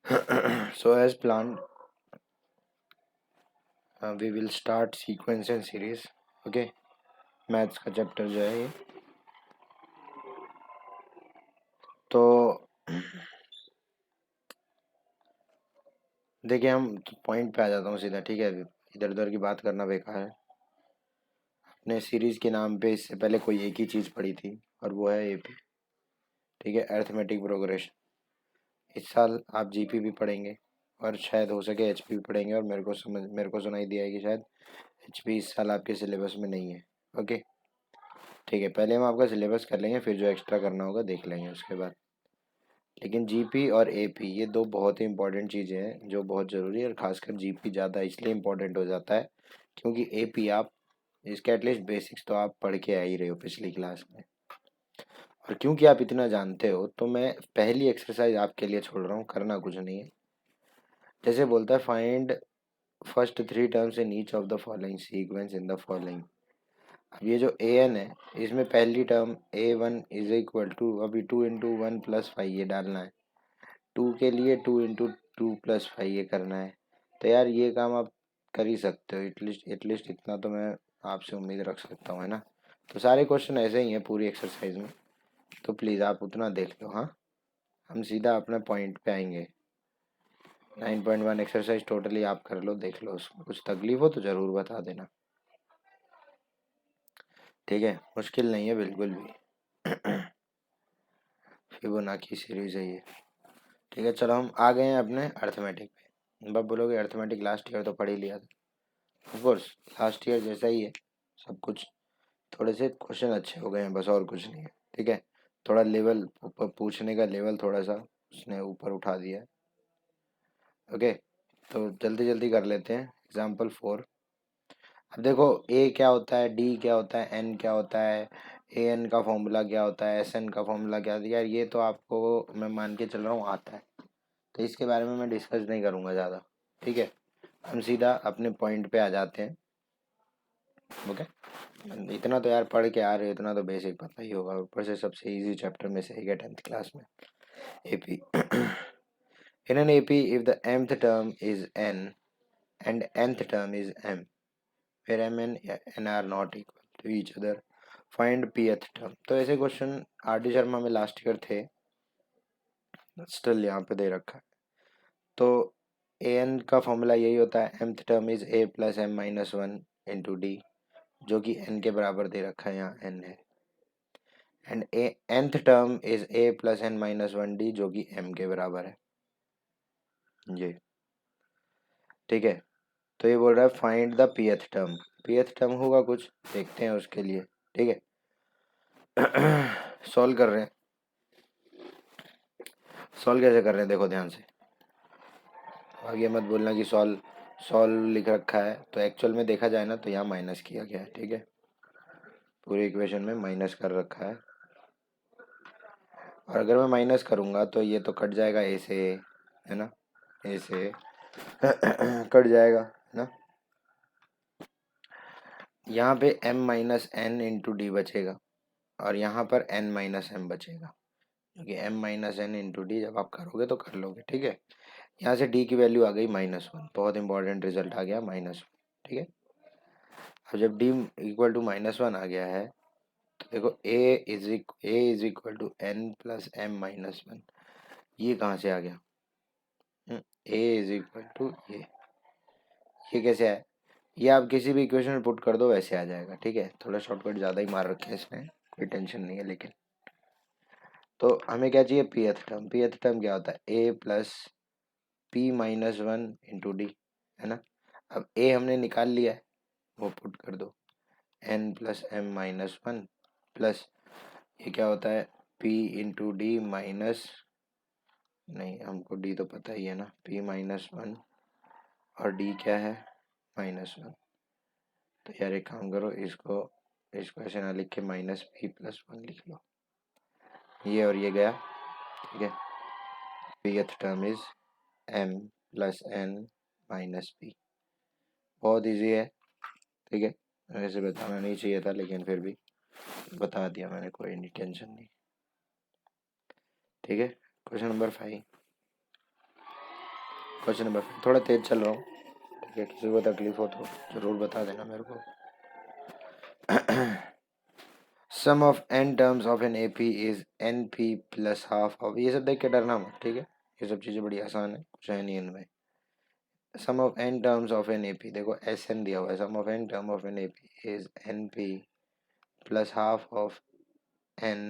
So as planned, we will start sequence and series. Okay, maths का chapter जो है ये, तो देखिए हम पॉइंट पे आ जाता हूँ सीधा, ठीक है। इधर उधर की बात करना बेकार है। अपने सीरीज के नाम पे इससे पहले कोई एक ही चीज़ पढ़ी थी और वो है एपी, ठीक है, अरिथमेटिक प्रोग्रेशन। इस साल आप जीपी भी पढ़ेंगे और शायद हो सके एचपी भी पढ़ेंगे, और मेरे को सुनाई दिया है कि शायद एचपी इस साल आपके सिलेबस में नहीं है। ओके, ठीक है, पहले हम आपका सिलेबस कर लेंगे, फिर जो एक्स्ट्रा करना होगा देख लेंगे उसके बाद। लेकिन जीपी और एपी ये दो बहुत ही इंपॉर्टेंट चीज़ें हैं जो बहुत ज़रूरी है, और खासकर जीपी ज़्यादा इसलिए इम्पोर्टेंट हो जाता है क्योंकि एपी आप इसके एटलीस्ट बेसिक्स तो आप पढ़ के आ ही रहे हो पिछली क्लास में, और क्योंकि आप इतना जानते हो तो मैं पहली एक्सरसाइज आपके लिए छोड़ रहा हूँ, करना कुछ नहीं है। जैसे बोलता है find first three terms in each of the following sequence in the following. अब ये जो ए एन है, इसमें पहली term A1 is equal to, अभी 2 × 1 + 5 ये डालना है, 2 के लिए 2 × 2 + 5 ये करना है। तो यार ये काम आप कर ही सकते हो, एटलीस्ट इतना तो मैं आपसे उम्मीद रख सकता हूँ, है ना। तो सारे क्वेश्चन ऐसे ही हैं पूरी एक्सरसाइज में, तो प्लीज़ आप उतना देख लो। हाँ, हम सीधा अपने पॉइंट पे आएंगे। 9.1 एक्सरसाइज टोटली आप कर लो, देख लो, उसमें कुछ तकलीफ हो तो ज़रूर बता देना, ठीक है। मुश्किल नहीं है बिल्कुल भी। फिबोनाची सीरीज है ये, ठीक है। चलो हम आ गए हैं अपने अर्थमेटिक पे। अब बोलोगे अर्थमेटिक लास्ट ईयर तो पढ़ ही लिया था। ऑफकोर्स लास्ट ईयर जैसा ही है सब कुछ, थोड़े से क्वेश्चन अच्छे हो गए हैं बस, और कुछ नहीं है, ठीक है। थोड़ा लेवल पूछने का लेवल थोड़ा सा उसने ऊपर उठा दिया है। ओके, तो जल्दी जल्दी कर लेते हैं। एग्जाम्पल 4। अब देखो, ए क्या होता है, डी क्या होता है, एन क्या होता है, ए एन का फॉर्मूला क्या होता है, एस एन का फॉर्मूला क्या होता है, यार ये तो आपको मैं मान के चल रहा हूँ आता है, तो इसके बारे में मैं डिस्कस नहीं करूँगा ज़्यादा, ठीक है। हम सीधा अपने पॉइंट पे आ जाते हैं। ओके, इतना तो यार पढ़ के आ रहे हो, इतना तो बेसिक पता ही होगा, ऊपर से सबसे इजी चैप्टर में से एक है 10th क्लास में, AP. In an AP if the mth term is n and nth term is m, where m and n are not equal to each other, find pth term। तो ऐसे question R D Sharma में last year थे, still यहाँ पे दे रखा है। तो A N का फॉर्मूला यही होता है, mth term is a + m-1 into D, जो कि n के बराबर दे रखा है, यहाँ n है। And nth term is a + n-1 D, जो कि m के बराबर है, ये, ठीक है। तो ये बोल रहा है find the pth term. pth term होगा कुछ, देखते हैं उसके लिए, ठीक है। सॉल्व कर रहे हैं, सॉल्व कैसे कर रहे हैं देखो ध्यान से। आगे मत बोलना कि सॉल्व सॉल्व लिख रखा है, तो एक्चुअल में देखा जाए ना तो यहाँ माइनस किया गया है, ठीक है। पूरे इक्वेशन में माइनस कर रखा है, और अगर मैं माइनस करूँगा तो ये तो कट जाएगा ए से, है ना, ए से कट जाएगा, है ना। यहाँ पे m-n × d बचेगा, और यहाँ पर n-m बचेगा, क्योंकि m-n × d जब आप करोगे तो कर लोगे, ठीक है। यहाँ से d की वैल्यू आ गई -1, बहुत इंपॉर्टेंट रिजल्ट आ गया -1, ठीक है। अब जब d = -1 आ गया है, तो देखो a equal to n + m-1, ये कहाँ से आ गया, a इक्वल टू ये कैसे आया, ये आप किसी भी इक्वेशन में पुट कर दो वैसे आ जाएगा, ठीक है। थोड़ा शॉर्टकट ज़्यादा ही मार रखे हैं इसमें, कोई टेंशन नहीं है, लेकिन तो हमें क्या चाहिए, pth टर्म। pth टर्म क्या होता है, a + p-1 इंटू डी, है ना। अब a हमने निकाल लिया है, वो पुट कर दो, n + m-1 प्लस ये क्या होता है, p इंटू डी माइनस, नहीं हमको d तो पता ही है ना, p-1 और d क्या है, -1। तो यार एक काम करो, इसको ऐसे ना लिख के -p+1 लिख लो, ये और ये गया, ठीक है। pth term is m + n - p, बहुत इजी है, ठीक है। वैसे बताना नहीं चाहिए था, लेकिन फिर भी बता दिया मैंने, कोई नहीं, टेंशन नहीं, ठीक है। Question number 5। क्वेश्चन नंबर 5, थोड़ा तेज चल रहा हूँ, ठीक है, किसी को तकलीफ हो तो ज़रूर बता देना मेरे को। Sum of n terms of an AP is NP plus half of, ये सब देख के डरना मत, ठीक है, ये सब चीज़ें बड़ी आसान है, कुछ है नहीं इनमें। Sum of n terms of an AP, देखो SN दिया हुआ है, sum of n term of an AP is NP plus half of n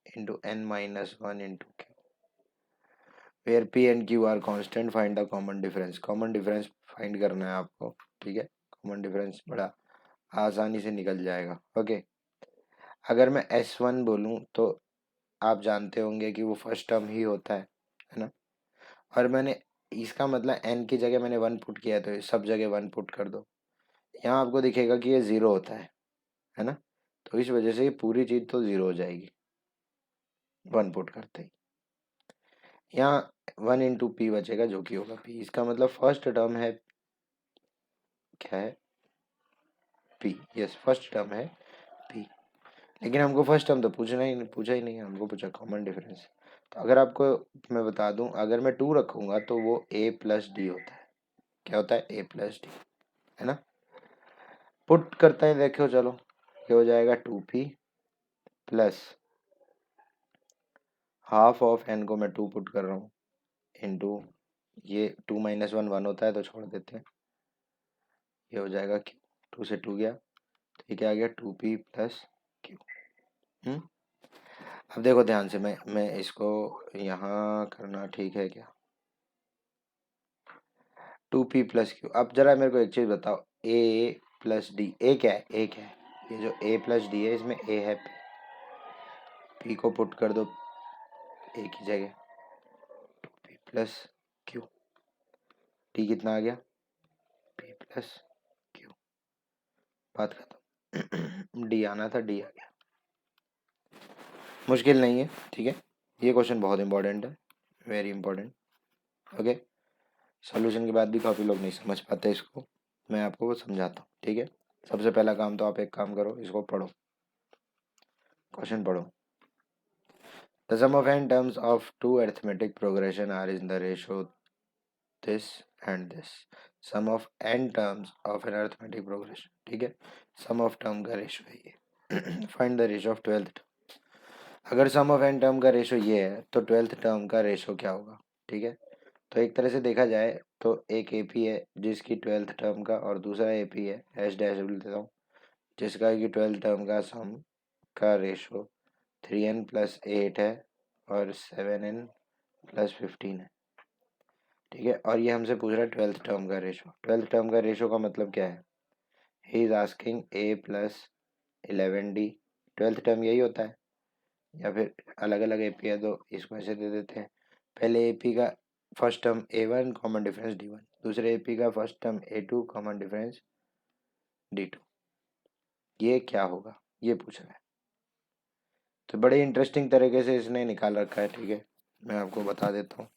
into n minus one into q, where p and q are constant, find the common difference. Common difference find करना है आपको, ठीक है, common difference बड़ा आसानी से निकल जाएगा। ओके, अगर मैं S1 बोलूँ तो आप जानते होंगे कि वो फर्स्ट टर्म ही होता है ना, और मैंने इसका मतलब n की जगह मैंने 1 पुट किया है, तो सब जगह 1 पुट कर दो, यहाँ आपको दिखेगा कि ये 0 होता है ना, तो इस वजह से ये पूरी चीज़ तो 0 हो जाएगी 1 पुट करते ही। यहाँ 1 इंटू पी बचेगा जो कि होगा p, इसका मतलब फर्स्ट टर्म है, क्या है, p, यस फर्स्ट टर्म है p, लेकिन हमको फर्स्ट टर्म तो पूछा ही नहीं है, हमको पूछा कॉमन डिफरेंस। तो अगर आपको मैं बता दूं, अगर मैं 2 रखूंगा तो वो a प्लस डी होता है, क्या होता है, a प्लस डी, है ना। पुट करते हैं, देखो चलो, ये हो जाएगा 2p plus half of n को मैं 2 पुट कर रहा हूँ इंटू, ये 2 माइनस 1 1 होता है तो छोड़ देते हैं, ये हो जाएगा q, 2 से 2 गया तो ये क्या आ गया 2p प्लस q। अब देखो ध्यान से, मैं इसको यहाँ करना ठीक है क्या, 2p प्लस q। अब जरा मेरे को एक चीज़ बताओ, a प्लस डी, a क्या है, a क्या है, ये जो a प्लस डी है इसमें a है, p को पुट कर दो a की जगह, 2p प्लस q, t कितना आ गया, p प्लस q, बात खत्म। d आना था, d आ गया, मुश्किल नहीं है, ठीक है, ये क्वेश्चन बहुत इंपॉर्टेंट है, वेरी इंपॉर्टेंट। ओके, सॉल्यूशन के बाद भी काफ़ी लोग नहीं समझ पाते इसको, मैं आपको वो समझाता हूँ, ठीक है। सबसे पहला काम तो आप एक काम करो, इसको पढ़ो, क्वेश्चन पढ़ो। The sum of n terms of two arithmetic progression are in the ratio this and this. Sum of n terms of an arithmetic progression, ठीक है, सम ऑफ टर्म का रेशो है ये। Find the ratio of 12th term. अगर sum of n term का ratio ये है तो 12th टर्म का रेशो क्या होगा, ठीक है। तो एक तरह से देखा जाए तो एक एपी है जिसकी 12th टर्म का, और दूसरा एपी है एच डैश बोल देता हूँ, जिसका कि 12th टर्म का सम का रेशो 3n प्लस 8 है और 7n प्लस 15 है, ठीक है। और ये हमसे पूछ रहा है 12th टर्म का रेशो। 12th टर्म का रेशो का मतलब क्या है, he is asking a plus 11d, 12th term यही होता है, या फिर अलग अलग एपी है तो इसको ऐसे दे देते हैं। पहले एपी का first term a1 common difference d1, दूसरे एपी का first term a2 common difference d2, ये क्या होगा ये पूछ रहा है। तो बड़े इंटरेस्टिंग तरीके से इसने निकाल रखा है, ठीक है, मैं आपको बता देता हूँ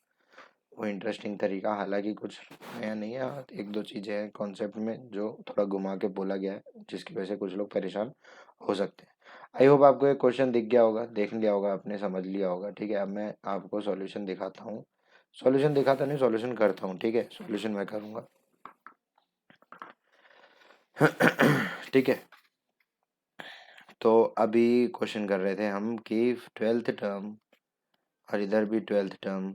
वो इंटरेस्टिंग तरीका, हालांकि कुछ नया नहीं है, हाँ, एक दो चीज़ें हैं कॉन्सेप्ट में जो थोड़ा घुमा के बोला गया है, जिसकी वजह से कुछ लोग परेशान हो सकते हैं। आई होप आपको एक क्वेश्चन दिख गया होगा, देख लिया होगा आपने, समझ लिया होगा, ठीक है। अब मैं आपको सॉल्यूशन दिखाता हूँ, सॉल्यूशन दिखाता नहीं, सॉल्यूशन करता हूँ, ठीक है, सॉल्यूशन मैं करूँगा। ठीक है, तो अभी क्वेश्चन कर रहे थे हम कि 12th टर्म और इधर भी 12th टर्म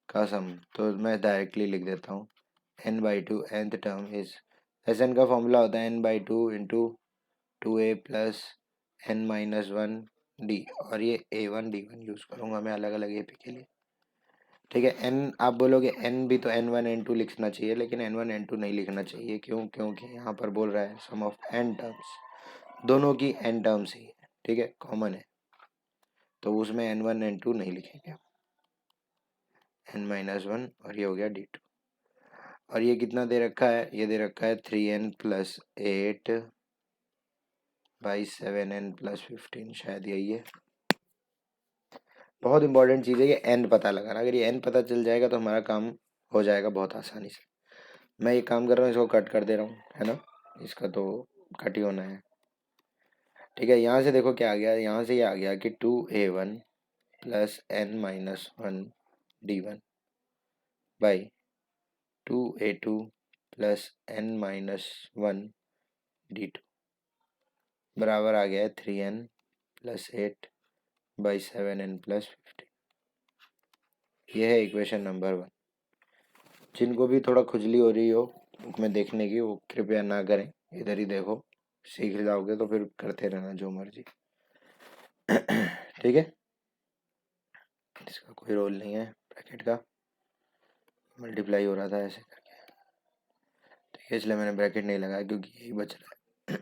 का सम, तो मैं डायरेक्टली लिख देता हूँ n/2 nth term is, S N का फॉर्मूला होता है n/2 into 2a plus n minus 1 D, और ये a1 d1 यूज़ करूँगा मैं अलग अलग ए पी के लिए, ठीक है। n आप बोलोगे n भी तो n1 n2 लिखना चाहिए, लेकिन n1 n2 नहीं लिखना चाहिए, क्यों, क्योंकि यहाँ पर बोल रहा है सम ऑफ n टर्म्स, दोनों की n टर्म्स ही है, ठीक है, कॉमन है, तो उसमें n1 n2 नहीं लिखेंगे, n माइनस 1, और ये हो गया d2, और ये कितना दे रखा है, ये दे रखा है 3n plus 8 by 7n plus 15, शायद यही है। बहुत इंपॉर्टेंट चीज़ है ये n पता लगाना, अगर ये n पता चल जाएगा तो हमारा काम हो जाएगा बहुत आसानी से। मैं ये काम कर रहा हूँ, इसको कट कर दे रहा हूँ, है ना, इसका तो कट ही होना है, ठीक है। यहाँ से देखो क्या आ गया, यहाँ से ये आ गया कि 2a1 plus n minus 1 d1 by 2a2 plus n-1 d2 बराबर आ गया है 3n प्लस 8/7n+15। यह है इक्वेशन नंबर 1। जिनको भी थोड़ा खुजली हो रही हो बुक में देखने की, वो कृपया ना करें, इधर ही देखो। सीख जाओगे तो फिर करते रहना जो मर्जी। ठीक है, इसका कोई रोल नहीं है ब्रैकेट का, मल्टीप्लाई हो रहा था ऐसे करके, ठीक है, इसलिए मैंने ब्रैकेट नहीं लगाया क्योंकि यही बच रहा है।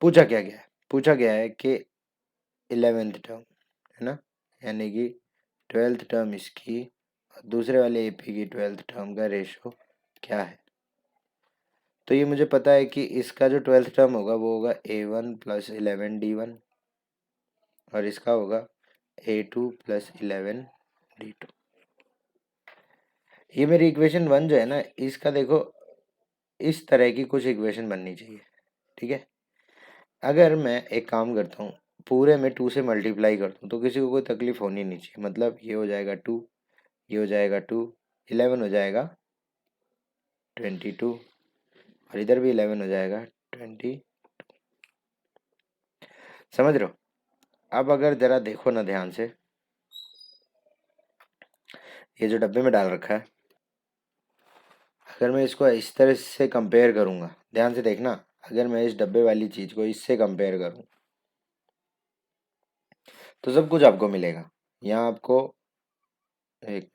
पूछा क्या गया है? पूछा गया है कि 11th टर्म है ना, यानी कि 12th टर्म इसकी और दूसरे वाले एपी की 12th टर्म का रेशो क्या है। तो ये मुझे पता है कि इसका जो 12th टर्म होगा वो होगा a1 प्लस 11d1 और इसका होगा a2 प्लस 11d2। ये मेरी इक्वेशन 1 जो है ना, इसका देखो इस तरह की कुछ इक्वेशन बननी चाहिए। ठीक है, अगर मैं एक काम करता हूँ, पूरे में 2 से मल्टीप्लाई करता हूँ तो किसी को कोई तकलीफ होनी नहीं चाहिए। मतलब ये हो जाएगा 2, ये हो जाएगा 2, 11 हो जाएगा 22 और इधर भी 11 हो जाएगा 20। समझ रहे हो? अब अगर जरा देखो ना ध्यान से, ये जो डब्बे में डाल रखा है, अगर मैं इसको इस तरह से कंपेयर करूंगा, ध्यान से देखना, अगर मैं इस डब्बे वाली चीज को इससे कंपेयर करूं तो सब कुछ आपको मिलेगा। यहाँ आपको एक,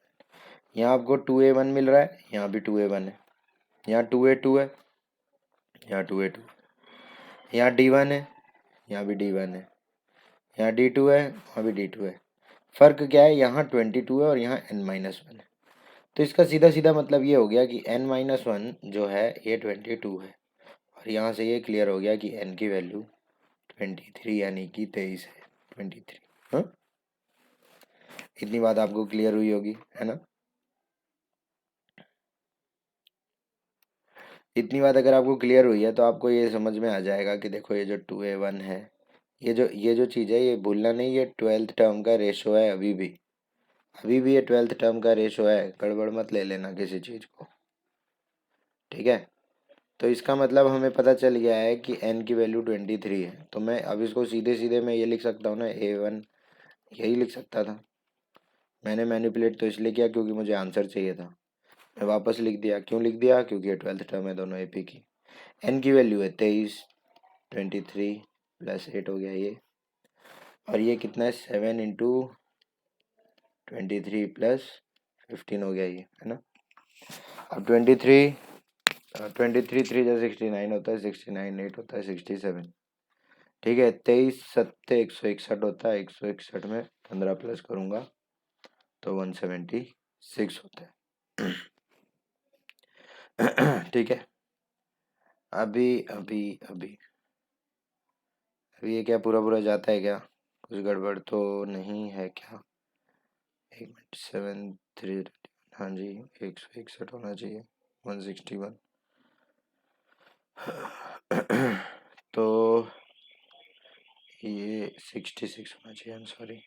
यहाँ आपको 2a1 मिल रहा है, यहाँ भी 2a1 है, यहाँ 2a2 है, यहाँ 2a2, यहाँ d1 है, यहाँ भी d1 है, यहाँ d2 है, वहाँ भी d2 है। फर्क क्या है, यहाँ 22 है और यहाँ n-1 है। तो इसका सीधा सीधा मतलब ये हो गया कि n-1 जो है ये 22 है और यहाँ से ये क्लियर हो गया कि n की वैल्यू 23 यानी कि 23 है। 23। हाँ, इतनी बात आपको क्लियर हुई होगी, है ना? इतनी बात अगर आपको क्लियर हुई है तो आपको ये समझ में आ जाएगा कि देखो ये जो 2a1 है, ये जो चीज़ है, ये भूलना नहीं, ये 12th टर्म का रेशो है। अभी भी ये 12th टर्म का रेशो है, गड़बड़ मत ले लेना किसी चीज़ को। ठीक है, तो इसका मतलब हमें पता चल गया है कि n की वैल्यू 23 है। तो मैं अब इसको सीधे सीधे मैं ये लिख सकता हूँ ना, a1, यही लिख सकता था। मैंने मैनिपुलेट तो इसलिए किया क्योंकि मुझे आंसर चाहिए था, मैं वापस लिख दिया। क्यों लिख दिया? क्योंकि ये 12th टर्म है दोनों एपी की। n की वैल्यू है 23, 23 प्लस 8 हो गया ये, और ये कितना है 7 इंटू 23 प्लस 15 हो गया ये, है ना? अब 23 3 जो 69 होता है, 69 8 होता है 67। ठीक है, 23 7 161 होता है, 161 में 15 प्लस करूँगा तो 176 होता है। ठीक है, अभी अभी अभी अभी ये क्या पूरा पूरा जाता है क्या? कुछ गड़बड़ तो नहीं है क्या? 1 मिनट, 7 3, हाँ जी 161 होना चाहिए, 161। तो ये 66 होना चाहिए, आई एम सॉरी।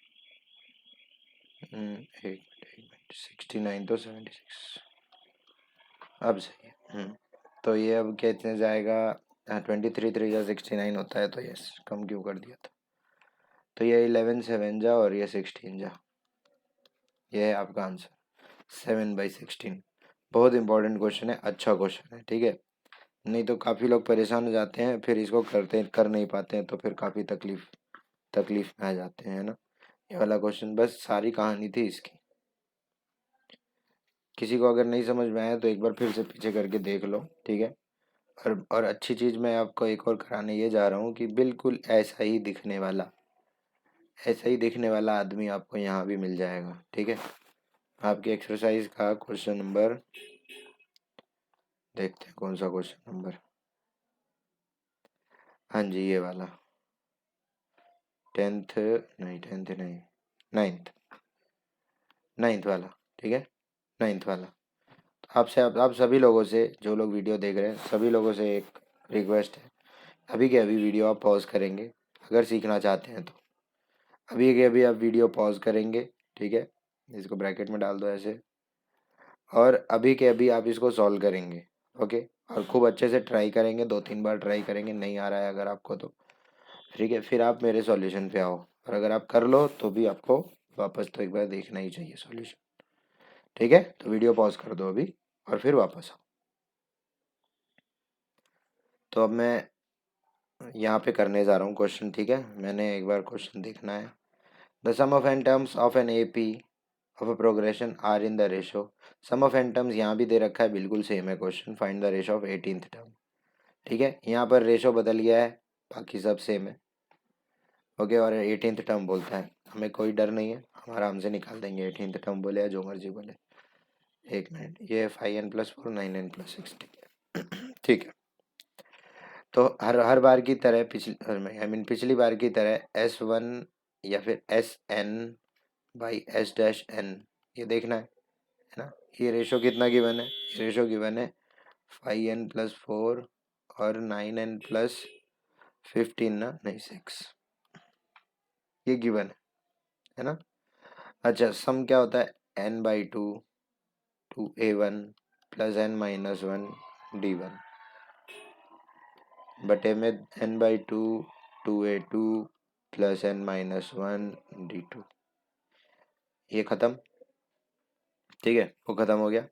एक मिनट 69 तो 76, अब सही है। तो ये अब कितने जाएगा? हाँ 23 3 जा 69 होता है, तो यस कम क्यों कर दिया था। तो ये 11 7 जा और ये 16 जा, ये है आपका आंसर 7/16। बहुत इंपॉर्टेंट क्वेश्चन है, अच्छा क्वेश्चन है। ठीक है, नहीं तो काफ़ी लोग परेशान हो जाते हैं, फिर इसको कर नहीं पाते हैं, तो फिर काफ़ी तकलीफ में आ जाते हैं, है ना? ये वाला क्वेश्चन बस सारी कहानी थी इसकी। किसी को अगर नहीं समझ में आया तो एक बार फिर से पीछे करके देख लो। ठीक है, और अच्छी चीज़ मैं आपको एक और कराने ये जा रहा हूँ कि बिल्कुल ऐसा ही दिखने वाला आदमी आपको यहाँ भी मिल जाएगा। ठीक है, आपकी एक्सरसाइज का क्वेश्चन नंबर देखते हैं, कौन सा क्वेश्चन नंबर? हाँ जी, ये वाला 10th नहीं, 10th नहीं, 9th, 9th वाला। ठीक है, 9th वाला। आपसे आप सभी लोगों से, जो लोग वीडियो देख रहे हैं, सभी लोगों से एक रिक्वेस्ट है, अभी के अभी वीडियो आप पॉज करेंगे अगर सीखना चाहते हैं तो। अभी के अभी आप वीडियो पॉज करेंगे। ठीक है, इसको ब्रैकेट में डाल दो ऐसे, और अभी के अभी आप इसको सॉल्व करेंगे। ओके, और खूब अच्छे से ट्राई करेंगे, 2-3 बार ट्राई करेंगे, नहीं आ रहा है अगर आपको तो ठीक है, फिर आप मेरे सॉल्यूशन पे आओ, और अगर आप कर लो तो भी आपको वापस तो एक बार देखना ही चाहिए सॉल्यूशन। ठीक है, तो वीडियो पॉज कर दो अभी और फिर वापस आओ। तो अब मैं यहाँ पे करने जा रहा हूँ क्वेश्चन। ठीक है, मैंने एक बार क्वेश्चन देखना है। The sum of N terms of an AP of a progression are in the ratio. Sum of N terms यहाँ भी दे रखा है, बिल्कुल सेम है question. Find the ratio of 18th term. ठीक है, यहाँ पर रेशो बदल गया है, बाकी सब सेम है। ओके, और 18th टर्म बोलता है, हमें कोई डर नहीं है, हम आराम से निकाल देंगे। 18th टर्म बोले या जो मर्जी बोले। एक मिनट, ये 5n+4 9n+6। ठीक है, तो हर बार की तरह पिछली बार की तरह S1 या फिर SN/S-N ये देखना है ना। ये रेशो कितना गिवन है? ये रेशो गिवन है 5n+4 और 9n+15 ना, नहीं 6, ये गिवन है ना। अच्छा, सम क्या होता है? n/2 2a1 + n-1 d1 बटे में n/2 2a2 + n-1 d2। ये खत्म। ठीक है, वो खत्म हो गया।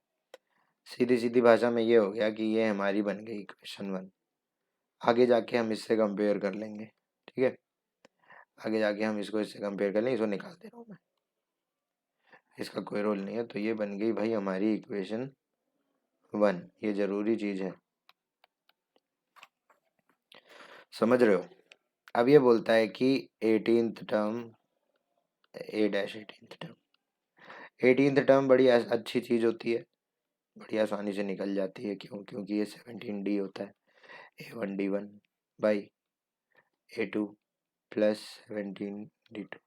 सीधी सीधी भाषा में ये हो गया कि ये हमारी बन गई इक्वेशन 1। आगे जाके हम इससे कंपेयर कर लेंगे। ठीक है, आगे जाके हम इसको इससे कंपेयर कर लेंगे। इसको निकाल दे रहा हूँ मैं, इसका कोई रोल नहीं है। तो ये बन गई भाई हमारी इक्वेशन 1। ये जरूरी चीज है, समझ रहे हो। अब ये बोलता है कि 18th term A-18th term. 18th term बड़ी अच्छी चीज होती है, बड़ी आसानी से निकल जाती है। क्यों? क्योंकि ये 17D होता है। A1 D1 by A2 + 17D2।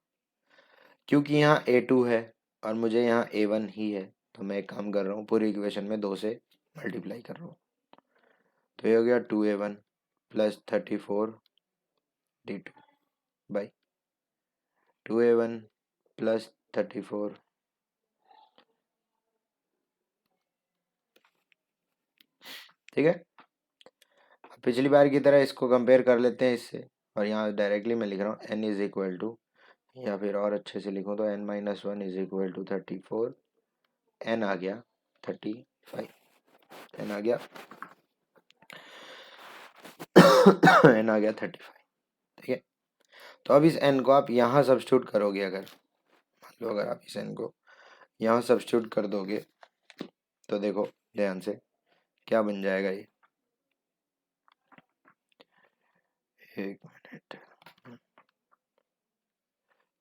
क्योंकि यहाँ A2 है और मुझे यहाँ A1 ही है, तो मैं एक काम कर रहा हूँ, पूरी इक्वेशन में 2 से मल्टीप्लाई कर रहा हूँ। तो ये हो गया 2A1 + 34D2 बाई 2A1 + 34। ठीक है, अब पिछली बार की तरह इसको कंपेयर कर लेते हैं इससे, और यहाँ डायरेक्टली मैं लिख रहा हूँ n = या फिर और अच्छे से लिखूँ तो n-1 = 34। n आ गया 35। n आ गया n आ गया 35। ठीक है, तो अब इस n को आप यहाँ सब्स्टिट्यूट करोगे। अगर मान लो अगर आप इस n को यहाँ सब्स्टिट्यूट कर दोगे तो देखो ध्यान से क्या बन जाएगा ये। एक मिनट,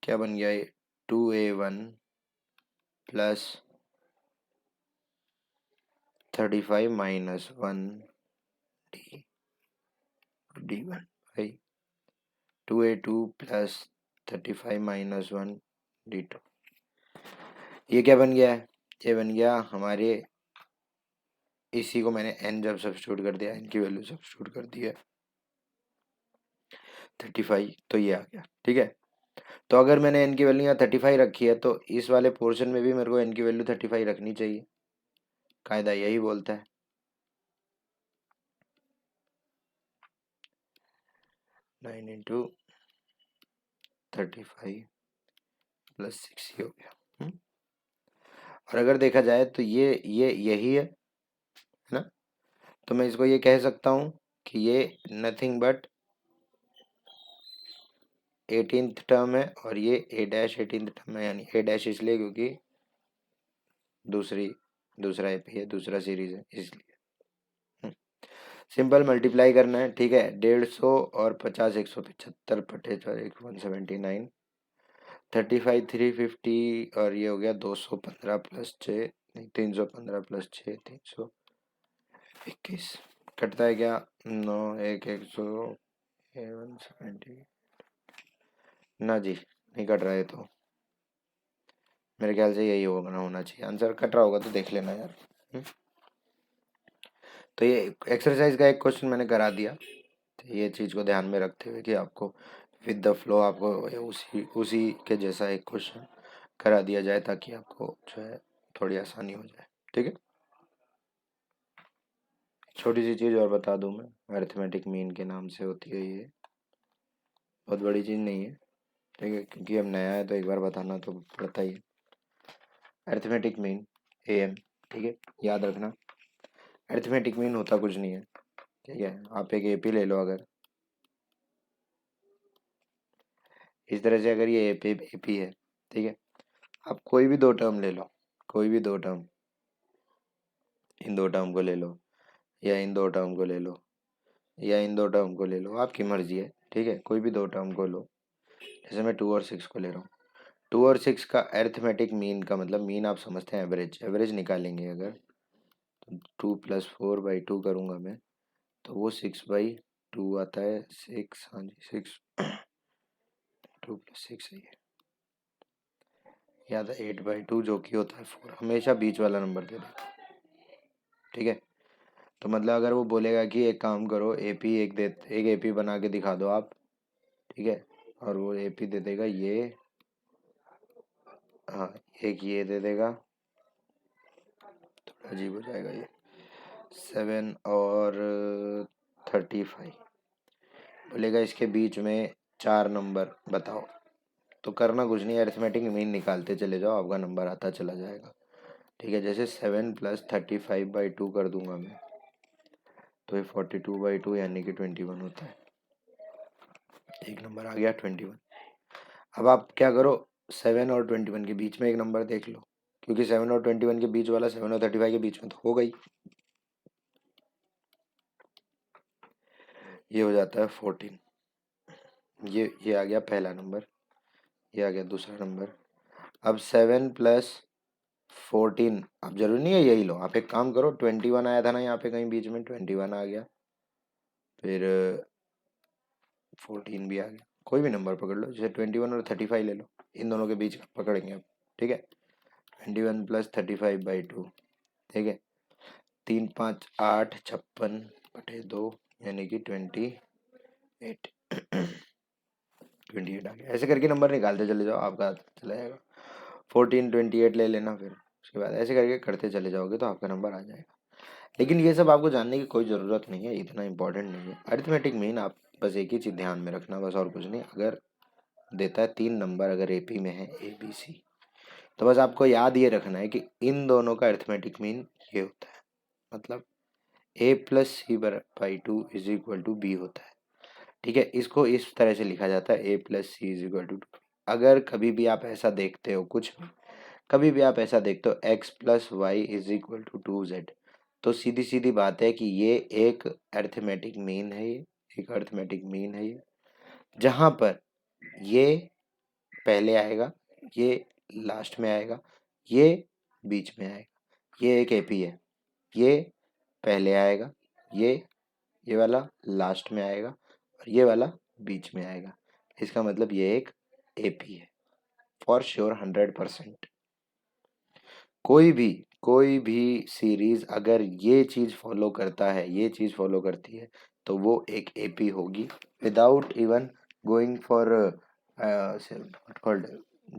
क्या बन गया ये? 2A1 + 35 - 1 d1 भाई 2A2 + 35 - 1 d2। ये क्या बन गया है? ये बन गया हमारे, इसी को मैंने n जब सब्स्टिट्यूट कर दिया, n की वैल्यू सब्स्टिट्यूट कर दी है 35, तो ये आ गया। ठीक है, तो अगर मैंने n की वैल्यू यहाँ 35 रखी है तो इस वाले पोर्शन में भी मेरे को n की वैल्यू 35 रखनी चाहिए। कायदा यही बोलता है। 9 × 35 + 6 हो गया। और अगर देखा जाए तो ये यही है ना। तो मैं इसको ये कह सकता हूँ कि ये नथिंग बट 18th टर्म है, और ये A-18th टर्म है। यानी A- इसलिए क्योंकि दूसरा AP है, दूसरा सीरीज है, इसलिए सिंपल मल्टीप्लाई करना है। ठीक है, 150 और 50 175 बटे 179 35 350, और ये हो गया 215 + 6 नहीं 315 + 6 321। कटता है क्या? 9 1 100 170 ना जी, नहीं कट रहा है। तो मेरे ख्याल से यही होना चाहिए आंसर। कट रहा होगा तो देख लेना यार। तो ये एक्सरसाइज का एक क्वेश्चन मैंने करा दिया। तो ये चीज़ को ध्यान में रखते हुए कि आपको विद द फ्लो आपको उसी के जैसा एक क्वेश्चन करा दिया जाए, ताकि आपको जो है थोड़ी आसानी हो जाए। ठीक है। छोटी सी चीज़ और बता दूं मैं, अरिथमेटिक मीन के नाम से होती है ये, बहुत बड़ी चीज़ नहीं है, ठीक है, क्योंकि अब नया है तो एक बार बताना तो पड़ता ही है। अरिथमेटिक मीन AM, ठीक है, याद रखना। अरिथमेटिक मीन होता कुछ नहीं है, ठीक है। आप एक AP ले लो, अगर इस तरह से अगर ये AP है, ठीक है, आप कोई भी दो टर्म ले लो, कोई भी दो टर्म, इन दो टर्म को ले लो, या इन दो टर्म को ले लो, या इन दो टर्म को ले लो, आपकी मर्जी है, ठीक है, कोई भी दो टर्म को लो। जैसे मैं 2 और 6 को ले रहा हूँ, 2 और 6 का अरिथमेटिक मीन का मतलब, मीन आप समझते हैं एवरेज, एवरेज निकालेंगे अगर, तो 2 + 4/2 करूँगा मैं, तो वो 6/2 आता है, 6, हाँ जी 6, 2 + 6 है, या था 8/2 जो कि होता है 4, हमेशा बीच वाला नंबर दे देगा, ठीक है। तो मतलब अगर वो बोलेगा कि एक काम करो, AP एक AP बना के दिखा दो आप, ठीक है, और वो AP दे देगा ये, हाँ, एक ये दे देगा, थोड़ा अजीब हो जाएगा ये, 7 और 35, बोलेगा इसके बीच में 4 नंबर बताओ, तो करना कुछ नहीं, अरिथमेटिक मीन निकालते चले जाओ, आपका नंबर आता चला जाएगा, ठीक है। जैसे 7 + 35/2 कर दूंगा मैं, तो ये 42/2 यानी कि 21 होता है, एक नंबर आ गया 21। अब आप क्या करो, 7 और 21 के बीच में एक नंबर देख लो, क्योंकि 7 और 21 के बीच वाला 7 और 35 के बीच में तो हो गई, ये हो जाता है 14। ये आ गया पहला नंबर, ये आ गया दूसरा नंबर। अब 7 + 14, अब जरूरी नहीं है यही लो, आप एक काम करो, 21 आया था ना यहाँ पे कहीं बीच में, 21 आ गया, फिर 14 भी आ गया, कोई भी नंबर पकड़ लो, जैसे 21 और 35 ले लो, इन दोनों के बीच का पकड़ेंगे अब, ठीक है। 21 + 35/2, ठीक है, 3 5 8 56/2 यानी कि 28, 28 आ गया। ऐसे करके नंबर निकालते चले जाओ, आपका चला जाएगा। 14 28 ले लेना, फिर उसके बाद ऐसे करके करते चले जाओगे तो आपका नंबर आ जाएगा। लेकिन ये सब आपको जानने की कोई ज़रूरत नहीं है, इतना इंपॉर्टेंट नहीं है। अरिथमेटिक मीन आप बस एक ही चीज़ ध्यान में रखना, बस, और कुछ नहीं। अगर देता है 3 नंबर, अगर AP में है ABC, तो बस आपको याद ये रखना है कि इन दोनों का अरिथमेटिक मीन ये होता है, मतलब A + C/2 = B होता है, ठीक है। इसको इस तरह से लिखा जाता है, A + C = 2। अगर कभी भी आप ऐसा देखते हो, कुछ कभी भी आप ऐसा देखते हो, X + Y = 2Z, तो सीधी सीधी बात है कि ये एक अरिथमेटिक मीन है, ये एक अरिथमेटिक मीन है, ये जहाँ पर ये पहले आएगा, ये लास्ट में आएगा, ये बीच में आएगा, ये एक AP है, ये पहले आएगा, ये वाला लास्ट में आएगा, और ये वाला बीच में आएगा, इसका मतलब ये एक AP है, फॉर श्योर 100%। कोई भी सीरीज अगर ये चीज फॉलो करता है, ये चीज फॉलो करती है, तो वो एक AP होगी, without even going for called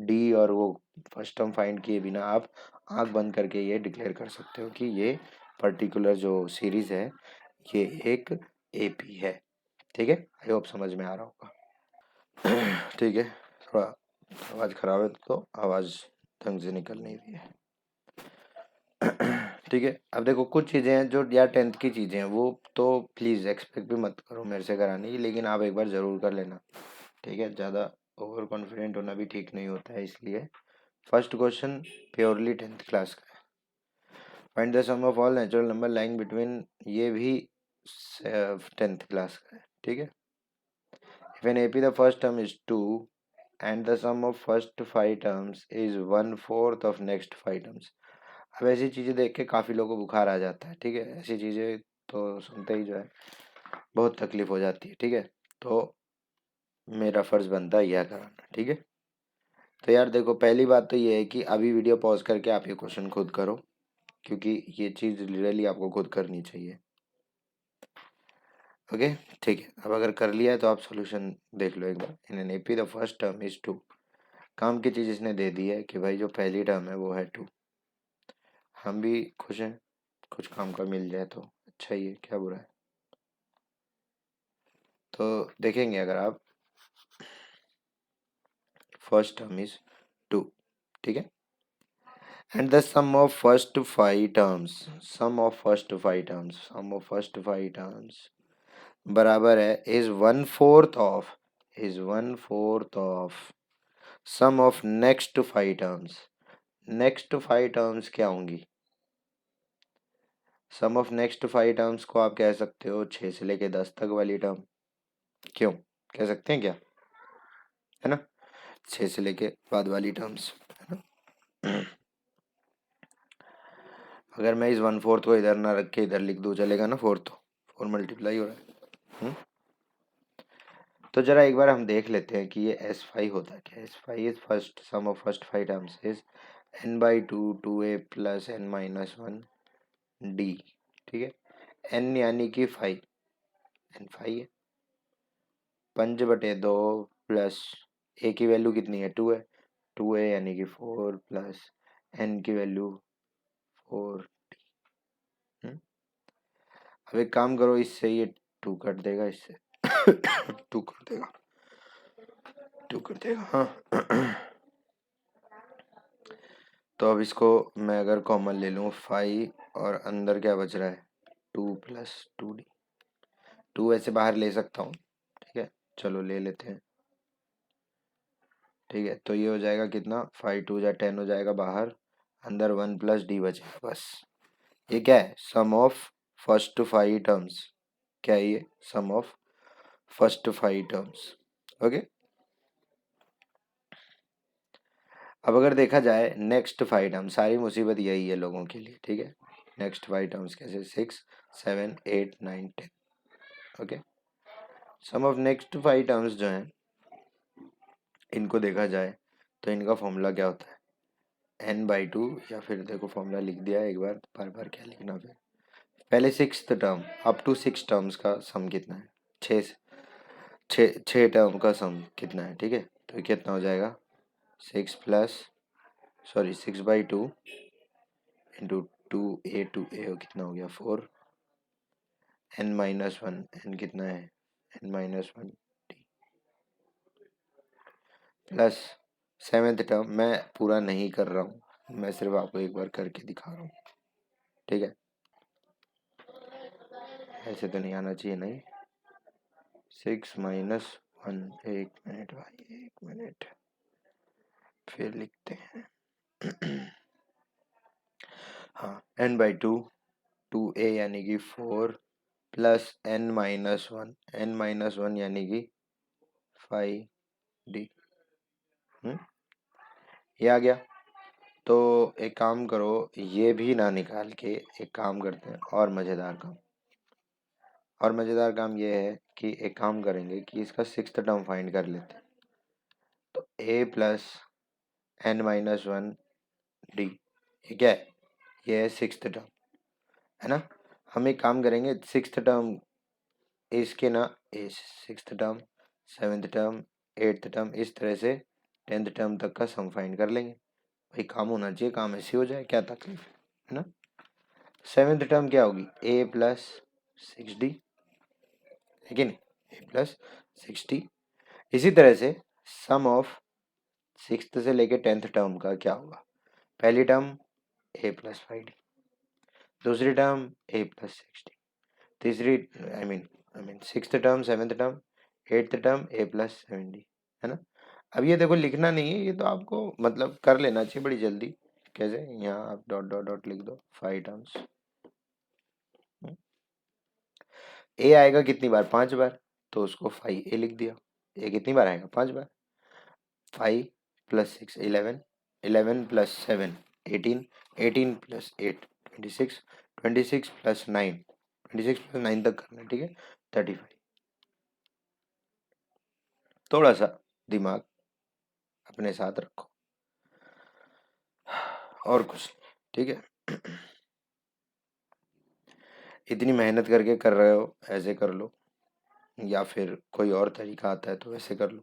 D, और वो फर्स्ट टर्म फाइंड किए बिना आप आंख बंद करके ये डिक्लेयर कर सकते हो कि ये पर्टिकुलर जो सीरीज है ये एक AP है, ठीक है। आई होप समझ में आ रहा होगा। ठीक है, थोड़ा आवाज़ खराब है तो आवाज़ ढंग से निकल नहीं रही है। ठीक है, अब देखो कुछ चीज़ें हैं जो यार 10th की चीज़ें हैं, वो तो प्लीज़ एक्सपेक्ट भी मत करो मेरे से कराने की, लेकिन आप एक बार ज़रूर कर लेना, ठीक है। ज़्यादा ओवर कॉन्फिडेंट होना भी ठीक नहीं होता है, इसलिए first question purely 10th class का है। Find the sum of all natural number lying between, ये भी 10th क्लास का है, ठीक है। If an AP the first term is 2 and the sum of first 5 terms is 1/4 of next 5 terms। अब ऐसी चीज़ें देख के काफ़ी लोगों को बुखार आ जाता है, ठीक है। ऐसी चीज़ें तो सुनते ही जो है बहुत तकलीफ हो जाती है, ठीक है। तो मेरा फ़र्ज़ बनता है यह कराना, ठीक है। तो यार देखो, पहली बात तो ये है कि अभी वीडियो पॉज करके आप ये क्वेश्चन खुद करो, क्योंकि ये चीज़ रियली आपको खुद करनी चाहिए, ओके, ठीक है। अब अगर कर लिया है तो आप सोल्यूशन देख लो एक बार। In an AP the first term is 2, काम की चीज़ इसने दे दी है कि भाई जो पहली टर्म है वो है 2, हम भी खुश हैं, कुछ काम का मिल जाए तो अच्छा ही है, क्या बुरा है। तो देखेंगे अगर आप, फर्स्ट टर्म इज 2, ठीक है, and the sum of first 5 terms, sum of first 5 terms, sum of first 5 terms बराबर है is 1/4 of, is 1/4 of sum of next 5 terms. Next 5 terms क्या होंगी? सम ऑफ नेक्स्ट 5 टर्म्स को आप कह सकते हो 6 से लेके 10 तक वाली टर्म। क्यों कह सकते हैं क्या, है ना, 6 से लेके बाद वाली टर्म्स, है ना। अगर मैं इस 1/4 को इधर ना रख के इधर लिख दूँ चलेगा ना, 4 तो 4 मल्टीप्लाई हो रहा है। तो जरा एक बार हम देख लेते हैं कि ये S5 होता है क्या। S5 is first sum of first 5 terms is n/2 2a plus n-1 d, ठीक है, n यानी कि 5, n 5 है, 5/2 प्लस a की वैल्यू कितनी है 2 है, 2a यानी कि 4 प्लस n की वैल्यू 4। अब एक काम करो, इससे ये 2 कट देगा, इससे 2 कर देगा, 2 कर देगा, हाँ। तो अब इसको मैं अगर कॉमन ले लूँ 5, और अंदर क्या बच रहा है 2 प्लस 2d, 2 ऐसे बाहर ले सकता हूँ, ठीक है, चलो ले लेते हैं, ठीक है। तो ये हो जाएगा कितना, 5 2 जा 10 हो जाएगा बाहर, अंदर 1 प्लस डी बचेगा बस। ये क्या है, सम ऑफ फर्स्ट 5 टर्म्स, क्या है ये, सम ऑफ फर्स्ट 5 टर्म्स, ओके। अब अगर देखा जाए नेक्स्ट 5 टर्म्स, सारी मुसीबत यही है लोगों के लिए, ठीक है। नेक्स्ट 5 टर्म्स कैसे, 6 7 8 9 10, okay. Sum of next 5 terms जो हैं, इनको देखा जाए तो इनका फॉर्मूला क्या होता है, n/2, या फिर देखो फॉर्मूला लिख दिया है एक बार, बार बार क्या लिखना, फिर पहले 6th term up to 6 terms का सम कितना है, 6 टर्म का सम कितना है, ठीक है। तो ये कितना हो जाएगा, 6 प्लस, सॉरी 6/2 इंटू 2a कितना हो गया 4, n-1, n कितना है n-1 प्लस 7th टर्म, मैं पूरा नहीं कर रहा हूँ, मैं सिर्फ आपको एक बार करके दिखा रहा हूँ, ठीक है, ऐसे तो नहीं आना चाहिए, नहीं, 6-1, 1 मिनट भाई 1 मिनट, फिर लिखते हैं। हाँ, n/2 2a यानी कि 4 प्लस n-1, n-1 यानी कि 5d, ये आ गया। तो एक काम करो, ये भी ना निकाल के एक काम करते हैं, और मज़ेदार काम, और मज़ेदार काम ये है कि एक काम करेंगे कि इसका 6th टर्म फाइंड कर लेते हैं। तो a प्लस n-1 d, ये क्या है, ये है 6th टर्म, है ना। हम एक काम करेंगे, 6th टर्म इसके ना, इस 6th term 7th term 8th term, इस तरह से 10th टर्म तक का सम फाइंड कर लेंगे। भाई काम होना चाहिए, काम ऐसे हो जाए, क्या तकलीफ है ना। 7th टर्म क्या होगी, a प्लस 6d, है कि नहीं, a प्लस 6d। इसी तरह से सम ऑफ 6th से लेके 10th टर्म का क्या होगा, पहली टर्म a प्लस 5d, दूसरी टर्म a प्लस 6d, तीसरी I mean 6th term 7th term 8th term a plus 7d, है ना। अब ये देखो लिखना नहीं है, ये तो आपको मतलब कर लेना चाहिए बड़ी जल्दी। कैसे, यहाँ आप डॉट डॉट डॉट लिख दो 5 टर्म्स, ए आएगा कितनी बार, 5 बार, तो उसको 5a लिख दिया। ए कितनी बार आएगा, 5 बार, 5 plus 6 11, 11 plus 7 18, 18 plus 8 26, 26 plus 9, 26 plus 9 तक करना है, ठीक है, 35। थोड़ा सा दिमाग अपने साथ रखो, और कुछ नहीं, ठीक है। इतनी मेहनत करके कर रहे हो, ऐसे कर लो, या फिर कोई और तरीका आता है तो वैसे कर लो,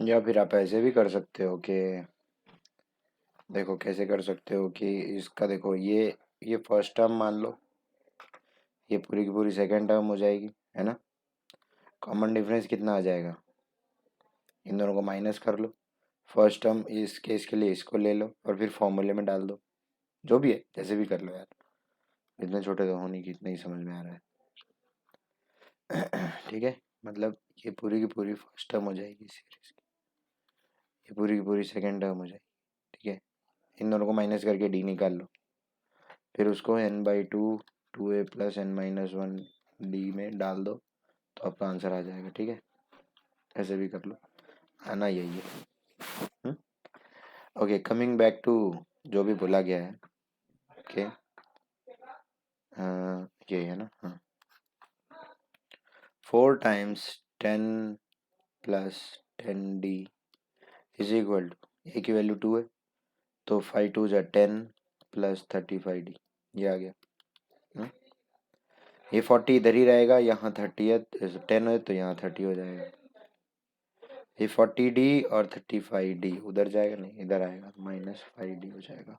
या फिर आप ऐसे भी कर सकते हो कि देखो कैसे कर सकते हो कि इसका देखो, ये फर्स्ट टर्म मान लो, ये पूरी की पूरी सेकेंड टर्म हो जाएगी, है ना। कॉमन डिफरेंस कितना आ जाएगा, इन दोनों को माइनस कर लो, फर्स्ट टर्म इस केस के लिए इसको ले लो और फिर फॉर्मूले में डाल दो, जो भी है जैसे भी कर लो यार, इतने छोटे तो होने की, इतना ही समझ में आ रहा है। ठीक है, मतलब ये पूरी की पूरी फर्स्ट टर्म हो जाएगी सीरीज की, ये पूरी की पूरी सेकेंड टर्म हो जाएगी। ठीक है, इन दोनों को माइनस करके डी निकाल लो, फिर उसको n/2 2a + n-1 डी में डाल दो तो आपका आंसर आ जाएगा। ठीक है, ऐसे भी कर लो, आना यही है। ओके, कमिंग बैक टू जो भी बोला गया है। ओके, ये है ना, हाँ, 4 × 10 + 10d इज इक्वल टू, ए की वैल्यू 2 है तो 5 2 = 10 + 35d, ये आ गया। ये 40 इधर ही रहेगा, यहाँ 30 है, 10 है तो यहाँ 30 हो जाएगा। ये 40d और 35d उधर जाएगा, नहीं इधर आएगा, -5d हो जाएगा।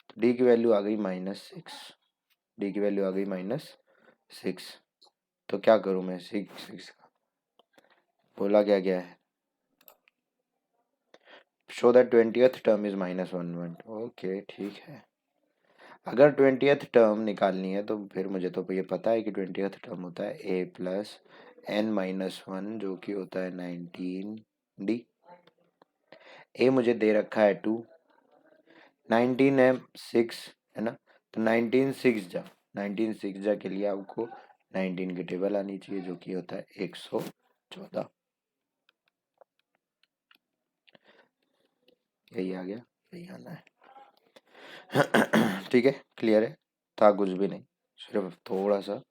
तो d की वैल्यू आ गई -6, डी की वैल्यू आ गई -6। तो क्या करूँ मैं, 6 का बोला क्या गया है, show that 20th term is -1 okay ठीक है, अगर 20th टर्म निकालनी है तो फिर मुझे तो ये पता है कि 20th टर्म होता है a + n-1 जो कि होता है 19d। a मुझे दे रखा है 2, 19 है 6, है ना, तो 19 6 जा के लिए आपको 19 की टेबल आनी चाहिए जो कि होता है 114, यही आ गया, यही आना है। ठीक है, क्लियर है, था कुछ भी नहीं, सिर्फ थोड़ा सा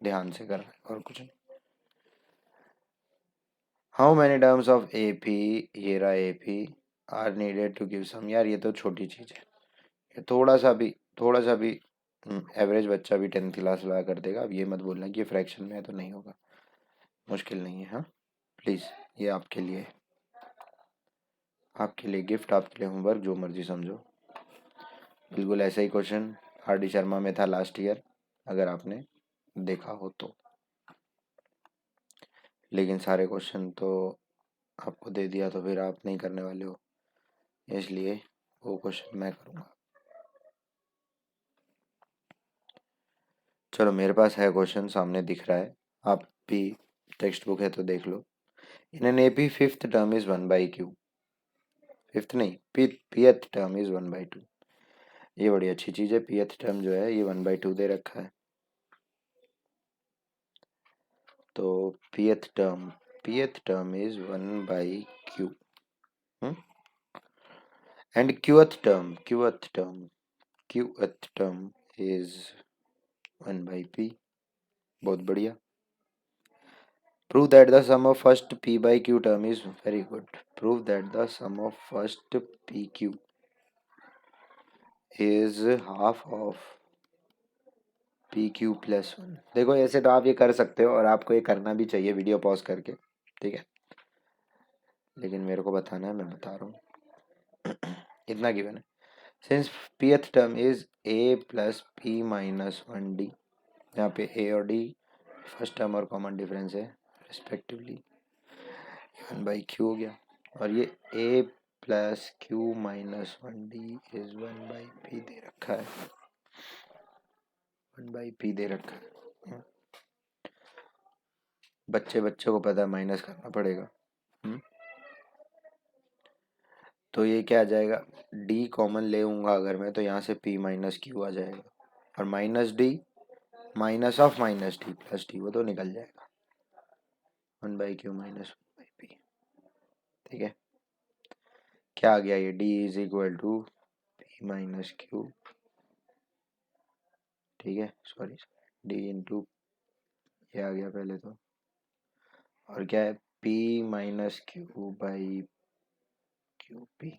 ध्यान से करना है और कुछ नहीं। How many terms of AP, ये रहा AP, are needed to give sum, यार ये तो छोटी चीज़ है, ये थोड़ा सा भी एवरेज बच्चा भी 10th क्लास लगा कर देगा। अब ये मत बोलना कि ये फ्रैक्शन में है तो नहीं होगा, मुश्किल नहीं है। हाँ प्लीज़, ये आपके लिए है, आपके लिए गिफ्ट, आपके लिए होमवर्क, जो मर्जी समझो। बिल्कुल ऐसा ही क्वेश्चन RD शर्मा में था लास्ट ईयर, अगर आपने देखा हो तो, लेकिन सारे क्वेश्चन तो आपको दे दिया तो फिर आप नहीं करने वाले हो, इसलिए वो क्वेश्चन मैं करूँगा। चलो मेरे पास है क्वेश्चन, सामने दिख रहा है, आप भी टेक्स्ट बुक है तो देख लो। In an AP fifth term is 1/q, fifth नहीं, pth टर्म इज 1/2, ये बड़ी अच्छी चीज़ है, pth टर्म जो है ये 1/2 दे रखा है, तो pth term is 1/q, and qth term is 1/p, बहुत बढ़िया। Prove that the sum of first p/q term is, very good. Prove that the sum of first pq is half of pq + 1। देखो ऐसे तो आप ये कर सकते हो और आपको ये करना भी चाहिए वीडियो पॉज करके, ठीक है, लेकिन मेरे को बताना है, मैं बता रहा हूँ। इतना गिवन है, since pth term is a + p - 1d, यहाँ पे a और d फर्स्ट टर्म और कॉमन डिफरेंस है रिस्पेक्टिवली, 1/q हो गया, और ये a + q - 1d is 1/p दे रखा है, 1/p दे रखा है। बच्चे को पता है माइनस करना पड़ेगा। तो ये क्या आ जाएगा, d कॉमन ले आऊँगा अगर मैं, तो यहाँ से p - q आ जाएगा, और -d -d + d, वो तो निकल जाएगा, 1/q - 1/p। ठीक है, क्या आ गया ये, d = p - q, ठीक है, सॉरी d × ये आ गया पहले तो, और क्या है p - q/qp,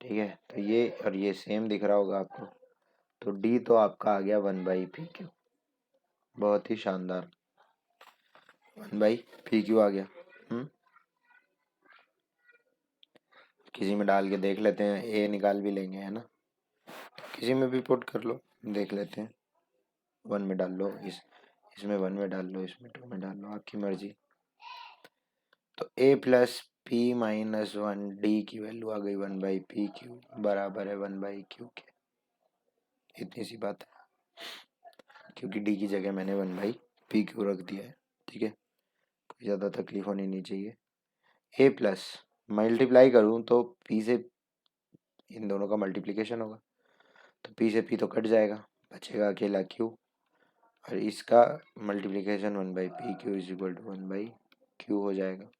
ठीक है, तो ये और ये सेम दिख रहा होगा आपको, तो d तो आपका आ गया 1/pq, बहुत ही शानदार, 1/pq आ गया। किसी में डाल के देख लेते हैं, a निकाल भी लेंगे, है ना, किसी में भी पुट कर लो, देख लेते हैं। 1 में डाल लो, इसमें 1 में डाल लो, इसमें 2 में डाल लो, आपकी मर्जी। तो a plus P minus 1 D की वैल्यू आ गई 1/pq बराबर है 1/q के। इतनी सी बात है, क्योंकि डी की जगह मैंने 1/pq रख दिया है। ठीक है, कोई ज़्यादा तकलीफ होनी नहीं चाहिए। a प्लस मल्टीप्लाई करूँ तो p से इन दोनों का मल्टीप्लिकेशन होगा, तो p से p तो कट जाएगा, बचेगा अकेला q, और इसका multiplication 1/pq is equal to 1/q हो जाएगा।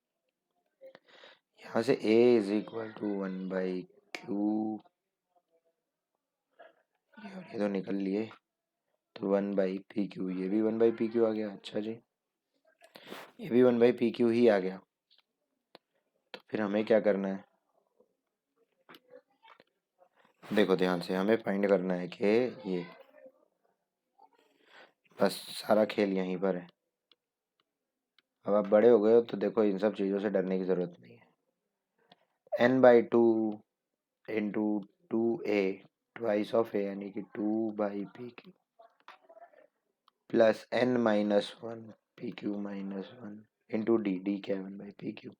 यहाँ से a is equal to 1/q, ये तो निकल लिए, तो 1/pq, ये भी 1/pq आ गया। अच्छा जी, ये भी 1/pq ही आ गया। तो फिर हमें क्या करना है, देखो ध्यान से, हमें फाइंड करना है कि ये, बस सारा खेल यहीं पर है। अब आप बड़े हो गए हो तो देखो इन सब चीज़ों से डरने की ज़रूरत नहीं है। n/2 into 2a twice of a यानी कि 2/pq plus n-1 pq-1 into D क्या है 1/pq।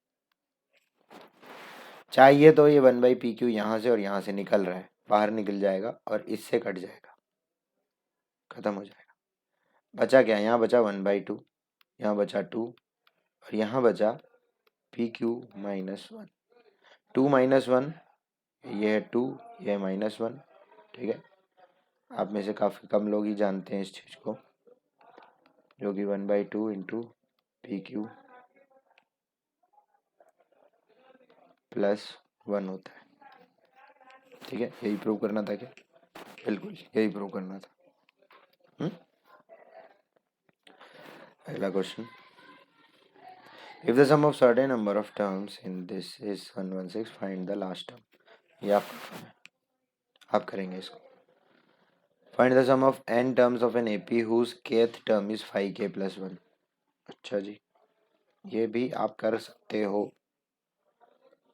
चाहिए तो ये 1/pq यहाँ से और यहाँ से निकल रहा है, बाहर निकल जाएगा और इससे कट जाएगा, खत्म हो जाएगा। बचा क्या, यहाँ बचा 1/2, यहाँ बचा 2, और यहाँ बचा pq-1। 2 - 1, ये है 2, ये है -1। ठीक है, आप में से काफ़ी कम लोग ही जानते हैं इस चीज़ को, जो कि 1/2 इंटू pq +1 होता है। ठीक है, यही प्रूव करना था क्या? बिल्कुल यही प्रूव करना था। अगला question, if the sum of certain number of terms in this is 116, find the last term. ये आप करेंगे इसको। Find the sum of n terms of an AP whose kth term is 5k + 1। अच्छा जी, ये भी आप कर सकते हो,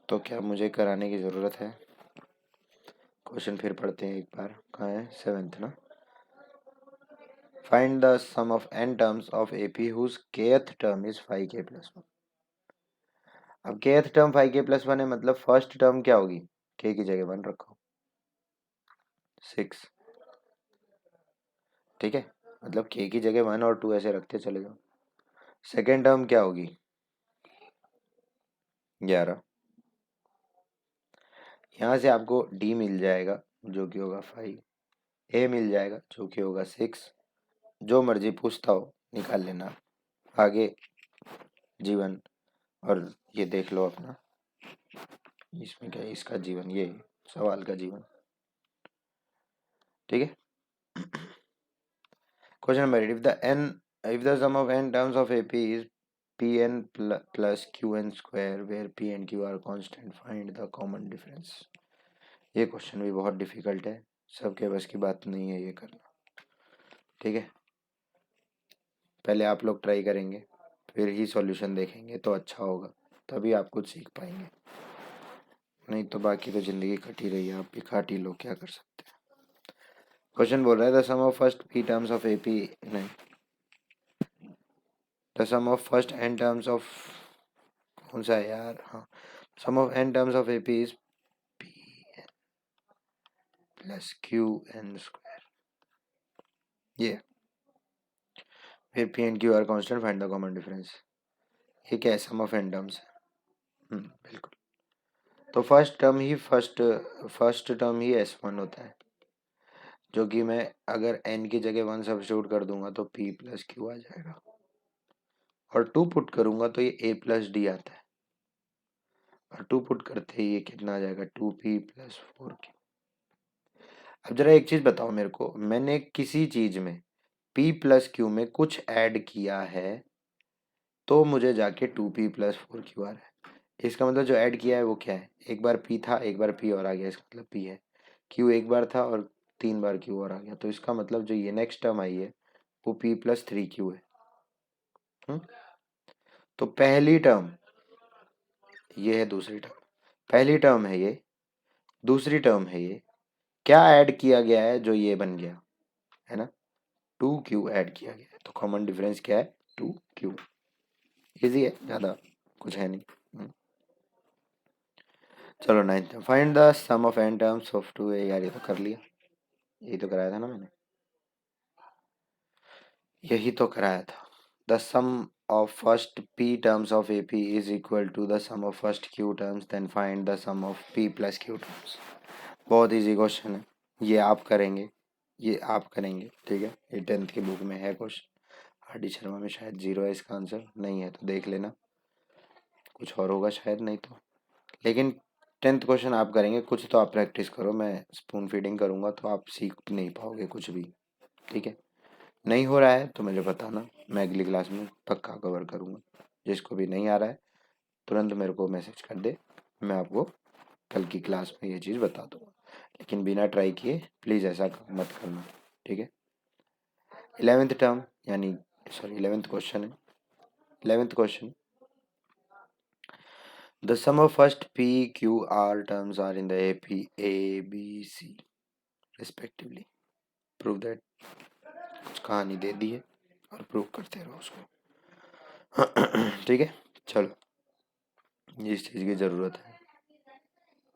तो क्या मुझे कराने की ज़रूरत है? क्वेश्चन फिर पढ़ते हैं एक बार, कहाँ है, 7th ना। Find the sum of n terms of AP whose kth term is 5k + 1। अब kth टर्म 5k + 1 है, मतलब फर्स्ट टर्म क्या होगी, k की जगह 1 रखो, 6। ठीक है, मतलब k की जगह 1 और 2 ऐसे रखते चले जाओ। सेकेंड टर्म क्या होगी, 11। यहाँ से आपको d मिल जाएगा जो कि होगा 5, a मिल जाएगा जो कि होगा 6। जो मर्जी पूछता हो निकाल लेना, आगे जीवन, और ये देख लो अपना, इसमें क्या है, इसका जीवन, ये सवाल का जीवन। ठीक है, question number 8, if the sum of n terms of AP is pn plus qn square where p and q are constant, find the common difference। ये क्वेश्चन भी बहुत डिफिकल्ट है, सबके बस की बात नहीं है ये करना। ठीक है, पहले आप लोग ट्राई करेंगे, फिर ही सॉल्यूशन देखेंगे तो अच्छा होगा, तभी आप कुछ सीख पाएंगे, नहीं तो बाकी तो ज़िंदगी कटी रही है, आप भी काट ही लो, क्या कर सकते हैं। क्वेश्चन बोल रहा है the sum of first p terms of AP, नहीं, the sum of first n terms of, कौन सा है यार, हाँ, sum of n terms of AP is pn plus qn square, ये फिर p and q are constant, find the common difference. ये क्या है, सम ऑफ n टर्म्स है, बिल्कुल। तो फर्स्ट टर्म ही S1 होता है, जो कि मैं अगर n की जगह 1 सब्स्टिट्यूट कर दूंगा तो p + q आ जाएगा, और 2 पुट करूंगा तो ये a + d आता है, और 2 पुट करते ही ये कितना आ जाएगा, 2p + 4q। अब जरा एक चीज बताओ मेरे को, मैंने किसी चीज में p + q में कुछ ऐड किया है तो मुझे जाके 2p + 4q आ रहा है। इसका मतलब जो ऐड किया है वो क्या है, एक बार p था, एक बार p और आ गया, इसका मतलब p है। q एक बार था और 3 बार q और आ गया, तो इसका मतलब जो ये नेक्स्ट टर्म आई है वो p + 3q है। तो पहली टर्म ये है, दूसरी टर्म, पहली टर्म है ये, दूसरी टर्म है ये, क्या ऐड किया गया है जो ये बन गया, है ना। 2q ऐड किया गया है, तो कॉमन डिफरेंस क्या है 2q। इजी है, ज़्यादा कुछ है नहीं। चलो 9th, find the sum of n terms of 2a। यार ये तो कर लिया, यही तो कराया था ना मैंने, यही तो कराया था। The sum of first p terms of AP is equal to the sum of first q terms, then find the sum of p plus q terms। बहुत इजी क्वेश्चन है, ये आप करेंगे, ये आप करेंगे, ठीक है। ये 10th की बुक में है क्वेश्चन, आर डी शर्मा में शायद 0 है इसका आंसर, नहीं है तो देख लेना, कुछ और होगा शायद, नहीं तो। लेकिन 10th क्वेश्चन आप करेंगे, कुछ तो आप प्रैक्टिस करो, मैं स्पून फीडिंग करूँगा तो आप सीख नहीं पाओगे कुछ भी, ठीक है। नहीं हो रहा है तो मुझे बताना, मैं अगली क्लास में पक्का कवर करूँगा। जिसको भी नहीं आ रहा है तुरंत मेरे को मैसेज कर दे, मैं आपको कल की क्लास में ये चीज़ बता दूँगा। लेकिन बिना ट्राई किए प्लीज़ ऐसा मत करना, ठीक है। 11th टर्म यानी सॉरी 11th क्वेश्चन है। 11th question, the sum of first P Q R terms are in the A B C respectively, prove that. कुछ कहानी दे दी है और प्रूव करते रहो उसको। ठीक है, चलो, इस चीज़ की ज़रूरत है।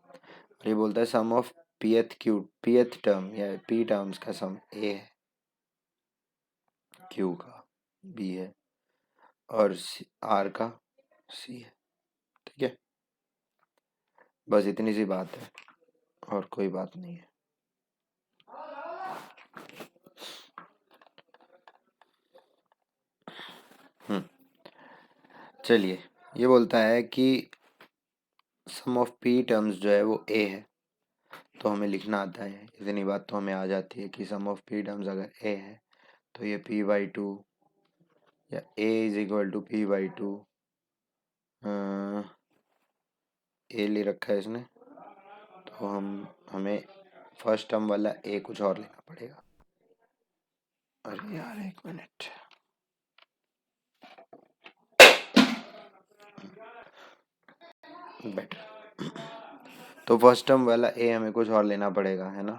और ये बोलता है सम ऑफ पीएथ टर्म या पी टर्म्स का सम ए है, क्यू का बी है और आर का सी है, ठीक है। बस इतनी सी बात है और कोई बात नहीं है। चलिए, ये बोलता है कि सम ऑफ पी टर्म्स जो है वो ए है, तो हमें लिखना आता है, इतनी बात तो हमें आ जाती है कि सम ऑफ पी टर्म्स अगर ए है तो ये p/2 या a is equal to p/2, A ले रखा है इसने, तो हमें फर्स्ट टर्म वाला ए कुछ और लेना पड़ेगा। अरे यार एक मिनट, बेटर। तो फर्स्ट टर्म वाला ए हमें कुछ और लेना पड़ेगा, है ना।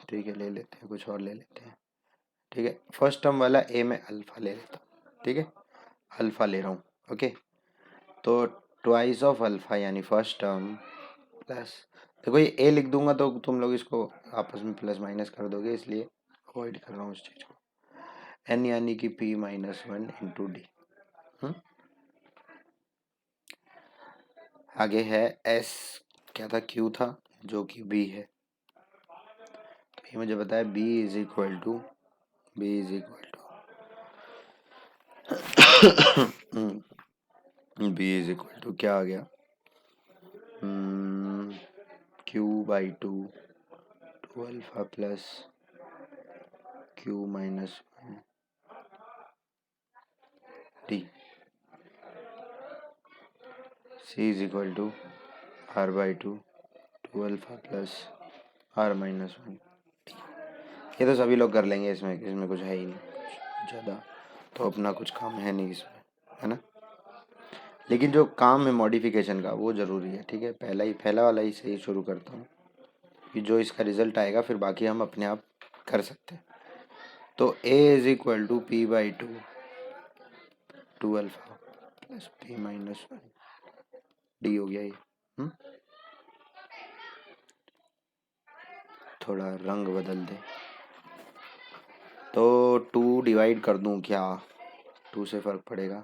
ठीक है, ले लेते हैं, कुछ और ले लेते हैं, ठीक है। फर्स्ट टर्म वाला ए में अल्फा ले लेता हूँ, ठीक है, अल्फा ले रहा हूँ, ओके। तो ट्वाइस ऑफ अल्फा यानी फर्स्ट टर्म प्लस, देखो ये ए लिख दूंगा तो तुम लोग इसको आपस में प्लस माइनस कर दोगे, इसलिए अवॉइड कर रहा हूँ उस चीज़ को। एन यानी कि p-1 इंटू डी। आगे है एस, क्या था, क्यू था, जो कि बी है। तो ये मुझे बताया b इज इक्वल टू क्या आ गया, q/2 to alpha plus q-1 D, c is equal to r/2 to alpha plus r-1। ये तो सभी लोग कर लेंगे, इसमें कुछ है ही नहीं ज़्यादा, तो अपना कुछ काम है नहीं इसमें, है ना। लेकिन जो काम है मॉडिफिकेशन का वो ज़रूरी है, ठीक है। पहला वाला ही सही शुरू करता हूँ कि जो इसका रिजल्ट आएगा फिर बाकी हम अपने आप कर सकते हैं। तो a is equal to p/2 to alpha plus p-1 D हो गया ये। थोड़ा रंग बदल दे, तो 2 डिवाइड कर दूं क्या, 2 से फ़र्क पड़ेगा,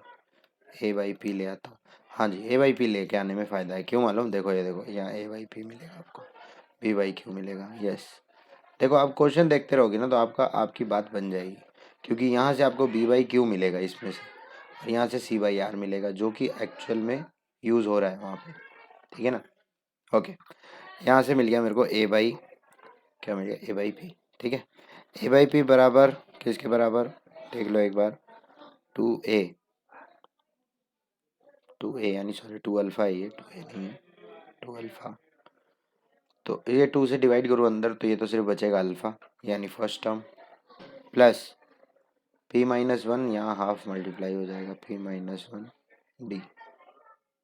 a/p ले आता। हाँ जी, a/p लेके आने में फ़ायदा है, क्यों मालूम, देखो ये देखो, यहाँ a/p मिलेगा आपको, p/q मिलेगा, यस। देखो आप क्वेश्चन देखते रहोगे ना तो आपकी बात बन जाएगी, क्योंकि यहाँ से आपको b/q मिलेगा इसमें से, और यहाँ से c/r मिलेगा, जो कि एक्चुअल में यूज़ हो रहा है वहाँ पे, ठीक है ना। ओके, यहाँ से मिल गया मेरे को क्या मिल गया, a/p, ठीक है। a/p बराबर किसके बराबर, देख लो एक बार, 2a यानी सॉरी 2 अल्फा है ये, 2a नहीं है, 2 अल्फा। तो ये 2 से डिवाइड करूँ अंदर तो ये तो सिर्फ बचेगा अल्फा यानी फर्स्ट टर्म, प्लस p-1 यहाँ हाफ मल्टीप्लाई हो जाएगा, p-1 डी,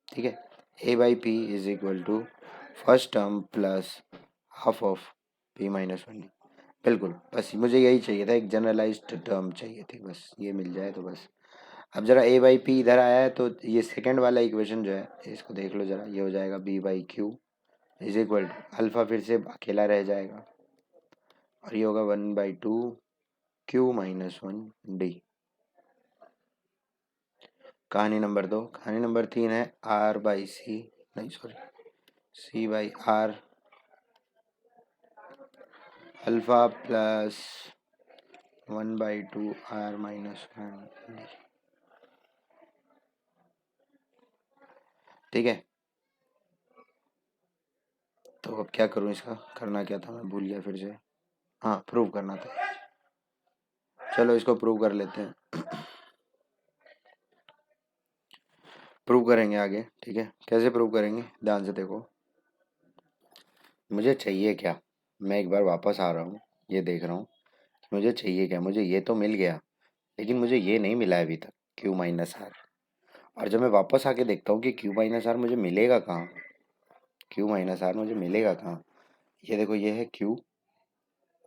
ठीक है। a/p is equal to first term plus half of p-1 D. बिल्कुल, बस मुझे यही चाहिए था, एक जनरलाइज्ड टर्म चाहिए थी, बस ये मिल जाए तो बस। अब जरा ए बाई पी इधर आया है तो ये सेकंड वाला इक्वेशन जो है इसको देख लो जरा, ये हो जाएगा B by Q is equal to alpha, फिर से अकेला रह जाएगा और ये होगा 1/2 क्यू माइनस 1 डी। कहानी नंबर 2। कहानी नंबर 3 है आर बाई सी, नहीं sorry, C by R alpha plus 1/2 R minus 1 D. ठीक है, तो अब क्या करूं, इसका करना क्या था मैं भूल गया फिर से। हाँ, प्रूव करना था, चलो इसको प्रूव कर लेते हैं। प्रूव करेंगे आगे, ठीक है, कैसे प्रूव करेंगे ध्यान से देखो। मुझे चाहिए क्या, मैं एक बार वापस आ रहा हूँ, ये देख रहा हूँ मुझे चाहिए क्या। मुझे ये तो मिल गया, लेकिन मुझे ये नहीं मिला है अभी तक, क्यू माइनस आर। और जब मैं वापस आके देखता हूँ कि क्यू माइनस आर मुझे मिलेगा कहाँ, क्यू माइनस आर मुझे मिलेगा कहाँ। ये देखो, ये है क्यू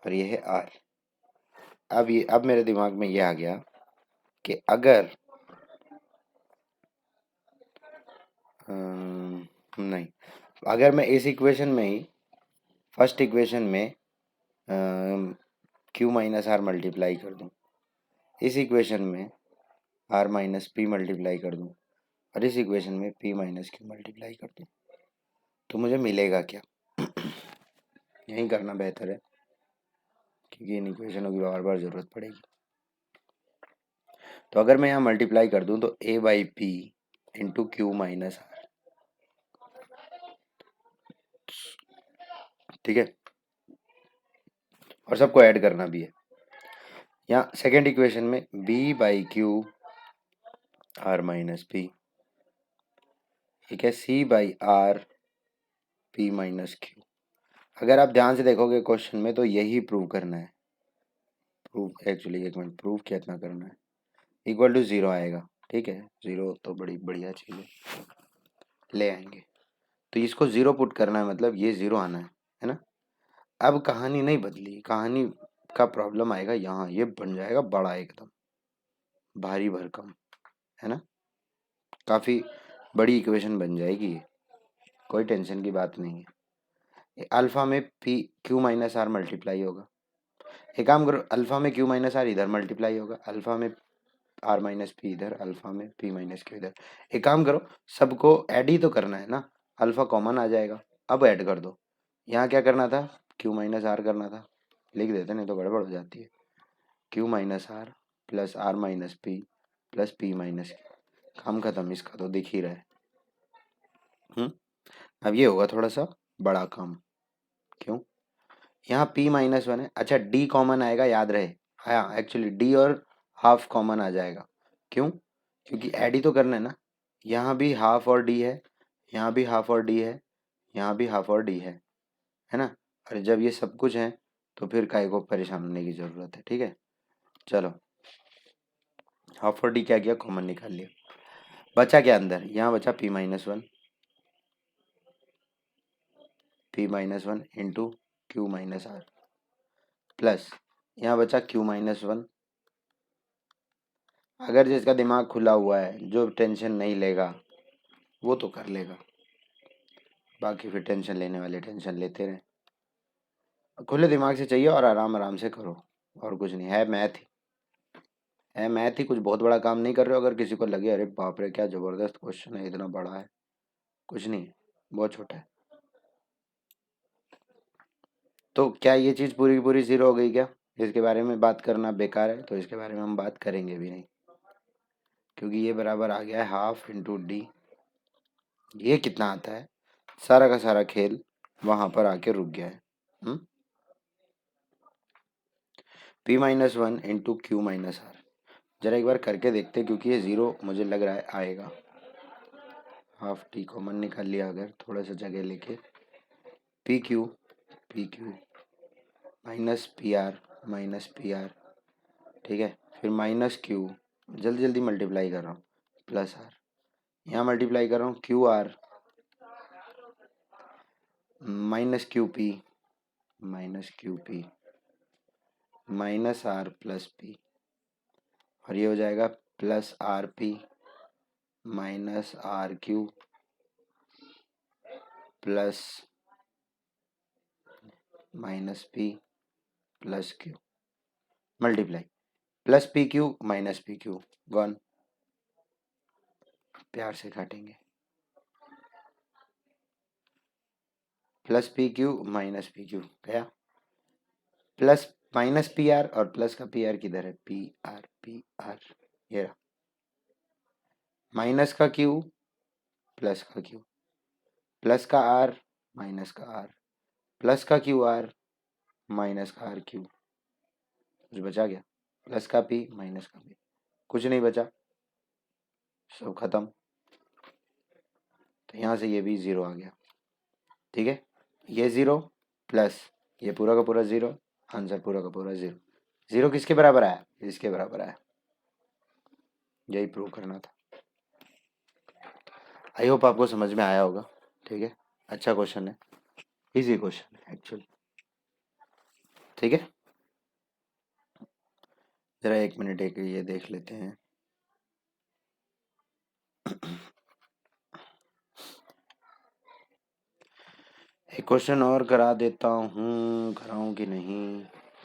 और ये है आर। अब मेरे दिमाग में ये आ गया कि अगर नहीं, अगर मैं इस इक्वेशन में ही, फर्स्ट इक्वेशन में क्यू माइनस आर मल्टीप्लाई कर दूँ, इस इक्वेशन में आर माइनस पी मल्टीप्लाई कर दूँ और इस इक्वेशन में पी माइनस क्यू मल्टीप्लाई कर दूँ, तो मुझे मिलेगा क्या। यही करना बेहतर है, क्योंकि इन इक्वेशनों की बार बार ज़रूरत पड़ेगी। तो अगर मैं यहाँ मल्टीप्लाई कर दूँ तो a by p into Q minus r, ठीक है, और सबको ऐड करना भी है। यहाँ सेकेंड इक्वेशन में b by q are minus p, ठीक है, c by r P minus q. अगर आप ध्यान से देखोगे क्वेश्चन में तो यही प्रूव करना है। प्रूव एक्चुअली, एक मिनट, प्रूव कितना करना है, इक्वल टू 0 आएगा, ठीक है, 0 तो बड़ी बढ़िया चीज़ है, ले आएंगे। तो इसको 0 पुट करना है, मतलब ये 0 आना है ना। अब कहानी नहीं बदली, कहानी का प्रॉब्लम आएगा यहाँ, ये बन जाएगा बड़ा एकदम भारी भरकम, है ना, काफ़ी बड़ी इक्वेशन बन जाएगी ये, कोई टेंशन की बात नहीं है। अल्फा में P Q minus R multiply होगा, एक काम करो, अल्फा में क्यू माइनस आर इधर मल्टीप्लाई होगा, अल्फा में आर माइनस पी इधर, अल्फा में पी माइनस क्यू इधर। एक काम करो, सबको ऐड ही तो करना है ना, अल्फा कॉमन आ जाएगा, अब ऐड कर दो। यहाँ क्या करना था, क्यू माइनस आर करना था, लिख देते नहीं तो गड़बड़ हो जाती है। Q minus R plus R minus P plus P minus Q, काम खत्म, इसका तो दिख ही रहा है। अब ये होगा थोड़ा सा बड़ा काम, क्यों, यहाँ p माइनस 1 है, अच्छा d कॉमन आएगा, याद रहे। हाँ, एक्चुअली d और हाफ कॉमन आ जाएगा, क्यों, क्योंकि ऐड ही तो करना है ना। यहाँ भी हाफ और d है, यहाँ भी हाफ और d है, यहाँ भी हाफ और d है ना। और जब ये सब कुछ है तो फिर काहे को परेशान होने की ज़रूरत है, ठीक है। चलो, हाफ और d क्या किया, कॉमन निकाल लिया, बचा क्या अंदर, यहाँ बचा p-1 into Q minus R plus यहाँ बचा q-1। अगर जिसका दिमाग खुला हुआ है, जो टेंशन नहीं लेगा वो तो कर लेगा, बाकी फिर टेंशन लेने वाले टेंशन लेते रहें। खुले दिमाग से चाहिए और आराम आराम से करो, और कुछ नहीं है। मैथ है, मैथ ही, कुछ बहुत बड़ा काम नहीं कर रहे हो। अगर किसी को लगे अरे बाप रे क्या ज़बरदस्त क्वेश्चन है, इतना बड़ा है, कुछ नहीं, बहुत छोटा है। तो क्या ये चीज़ पूरी की पूरी ज़ीरो हो गई क्या, इसके बारे में बात करना बेकार है, तो इसके बारे में हम बात करेंगे भी नहीं, क्योंकि ये बराबर आ गया है हाफ इंटू डी। ये कितना आता है, सारा का सारा खेल वहां पर आके रुक गया है। p-1 into Q minus are, जरा एक बार करके देखते हैं, क्योंकि ये 0 मुझे लग रहा है आएगा। हाफ टी कॉमन निकाल लिया अगर थोड़ा सा जगह लेके, P Q minus P are, ठीक है, फिर माइनस क्यू, जल्दी जल्दी मल्टीप्लाई कर रहा हूँ, प्लस आर, यहाँ मल्टीप्लाई कर रहा हूँ Q are minus Q P minus R plus P, और ये हो जाएगा plus R P minus R Q plus minus P plus Q multiply plus P Q minus P Q gone, प्यार से काटेंगे, plus P Q minus P Q गया, plus minus P R और plus का पी आर किधर है, P R ये रहा, माइनस का क्यू प्लस का क्यू, प्लस का आर माइनस का आर, प्लस का क्यू आर माइनस का आर क्यू, कुछ बचा गया, प्लस का पी माइनस का पी, कुछ नहीं बचा, सब खत्म। तो यहाँ से ये भी ज़ीरो आ गया, ठीक है, ये ज़ीरो प्लस ये पूरा का पूरा ज़ीरो, आंसर पूरा का पूरा ज़ीरो, ज़ीरो किसके बराबर आया, इसके बराबर आया, यही प्रूव करना था। आई होप आपको समझ में आया होगा, ठीक है, अच्छा क्वेश्चन है, इजी क्वेश्चन है एक्चुअली, ठीक है। जरा एक मिनट एक ये देख लेते हैं। एक क्वेश्चन और करा देता हूँ, कराऊँ कि नहीं,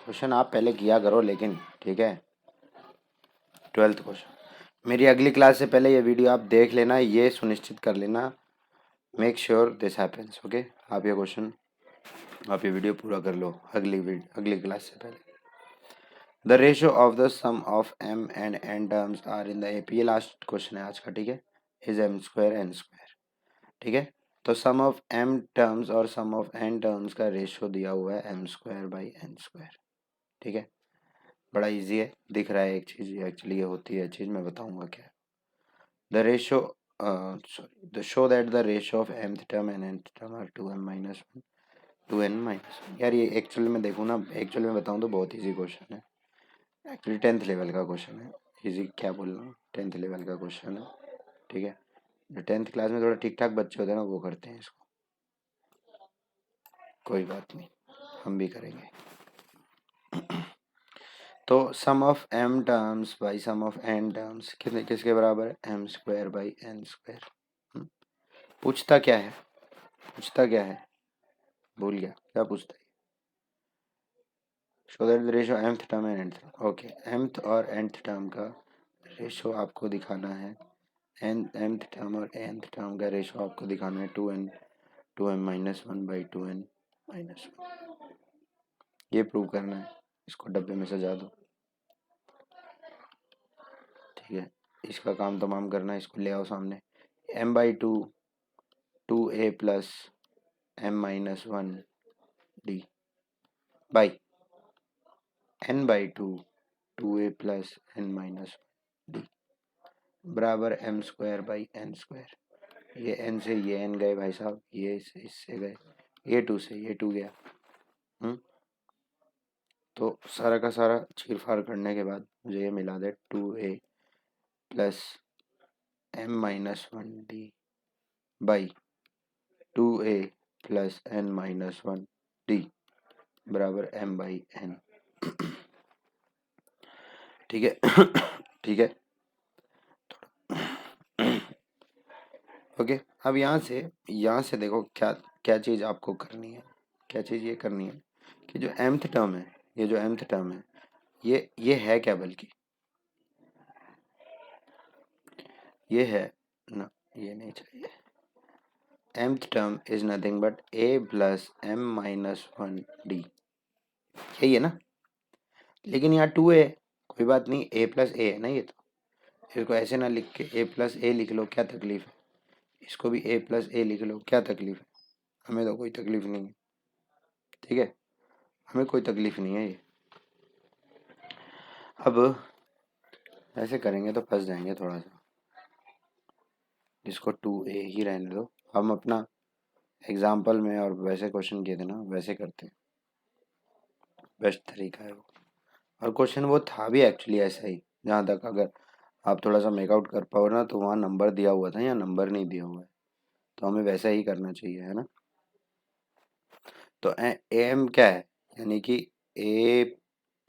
क्वेश्चन आप पहले किया करो लेकिन, ठीक है, 12th क्वेश्चन। मेरी अगली क्लास से पहले ये वीडियो आप देख लेना, ये सुनिश्चित कर लेना, make sure this happens, okay. आप ये क्वेश्चन, आप ये वीडियो पूरा कर लो अगली क्लास से पहले। The ratio of the sum of m and n terms are in the AP, ये लास्ट क्वेश्चन है आज का, ठीक है, is m square n square, ठीक है। तो सम ऑफ एम टर्म्स और सम ऑफ एन टर्म्स का रेशियो दिया हुआ है m square by n square, ठीक है, बड़ा इजी है, दिख रहा है एक चीज़, एक्चुअली ये होती है चीज़, मैं बताऊंगा क्या है। The ratio sorry, the show that the ratio of mth term and nth term are 2m minus 1 2n minus 1। यार ये एक्चुअल में देखूँ ना, एक्चुअल में बताऊँ तो बहुत इजी क्वेश्चन है, एक्चुअली 10th लेवल का क्वेश्चन है, इजी क्या बोल रहा हूँ, 10th लेवल का क्वेश्चन है, ठीक है। जो 10th क्लास में थोड़ा ठीक ठाक बच्चे होते हैं ना, वो करते हैं इसको, कोई बात नहीं, हम भी करेंगे। तो sum of m terms by sum of N terms कितने किसके बराबर है, m square by n square. पूछता क्या है, पूछता क्या है, भूल गया क्या पूछता है, show that the ratio mth term and nth term, okay, mth और nth टर्म का रेशियो आपको दिखाना है, mth टर्म और nth टर्म का रेशियो आपको दिखाना है 2m minus 1 by 2n minus 1, ये प्रूव करना है, इसको डब्बे में सजा दो, ठीक है, इसका काम तमाम करना है, इसको ले आओ सामने, m by 2 2a plus m minus 1 d by n by 2 2a plus n minus d बराबर m square by n square, ये n से ये n गए भाई साहब, ये इससे गए, ये 2 से ये 2 गया, तो सारा का सारा चीर फाड़ करने के बाद मुझे ये मिला दे 2a plus m minus 1 d by 2a plus n minus 1 d बराबर m बाई n, ठीक है। ठीक है, ओके। अब यहाँ से देखो क्या क्या चीज़ आपको करनी है, क्या चीज़ ये करनी है कि जो mth टर्म है, ये जो mth टर्म है, ये है क्या, बल्कि ये है ना, ये नहीं चाहिए, mth term is nothing but a plus m minus 1 d, यही है ना, लेकिन यहाँ 2a, कोई बात नहीं, a प्लस ए है ना, ये तो इसको ऐसे ना लिख के a प्लस ए लिख लो, क्या तकलीफ है, इसको भी a प्लस ए लिख लो, क्या तकलीफ है, हमें तो कोई तकलीफ नहीं है, ठीक है, हमें कोई तकलीफ नहीं है ये। अब ऐसे करेंगे तो फंस जाएंगे थोड़ा सा, इसको 2a ही रहने दो, हम अपना एग्जाम्पल में और वैसे क्वेश्चन किए थे ना, वैसे करते हैं, बेस्ट तरीका है वो, और क्वेश्चन वो था भी एक्चुअली ऐसा ही, जहाँ तक अगर आप थोड़ा सा मेकआउट कर पाओ ना, तो वहाँ नंबर दिया हुआ था या नंबर नहीं दिया हुआ है, तो हमें वैसा ही करना चाहिए, है ना। तो एम क्या है, यानी कि a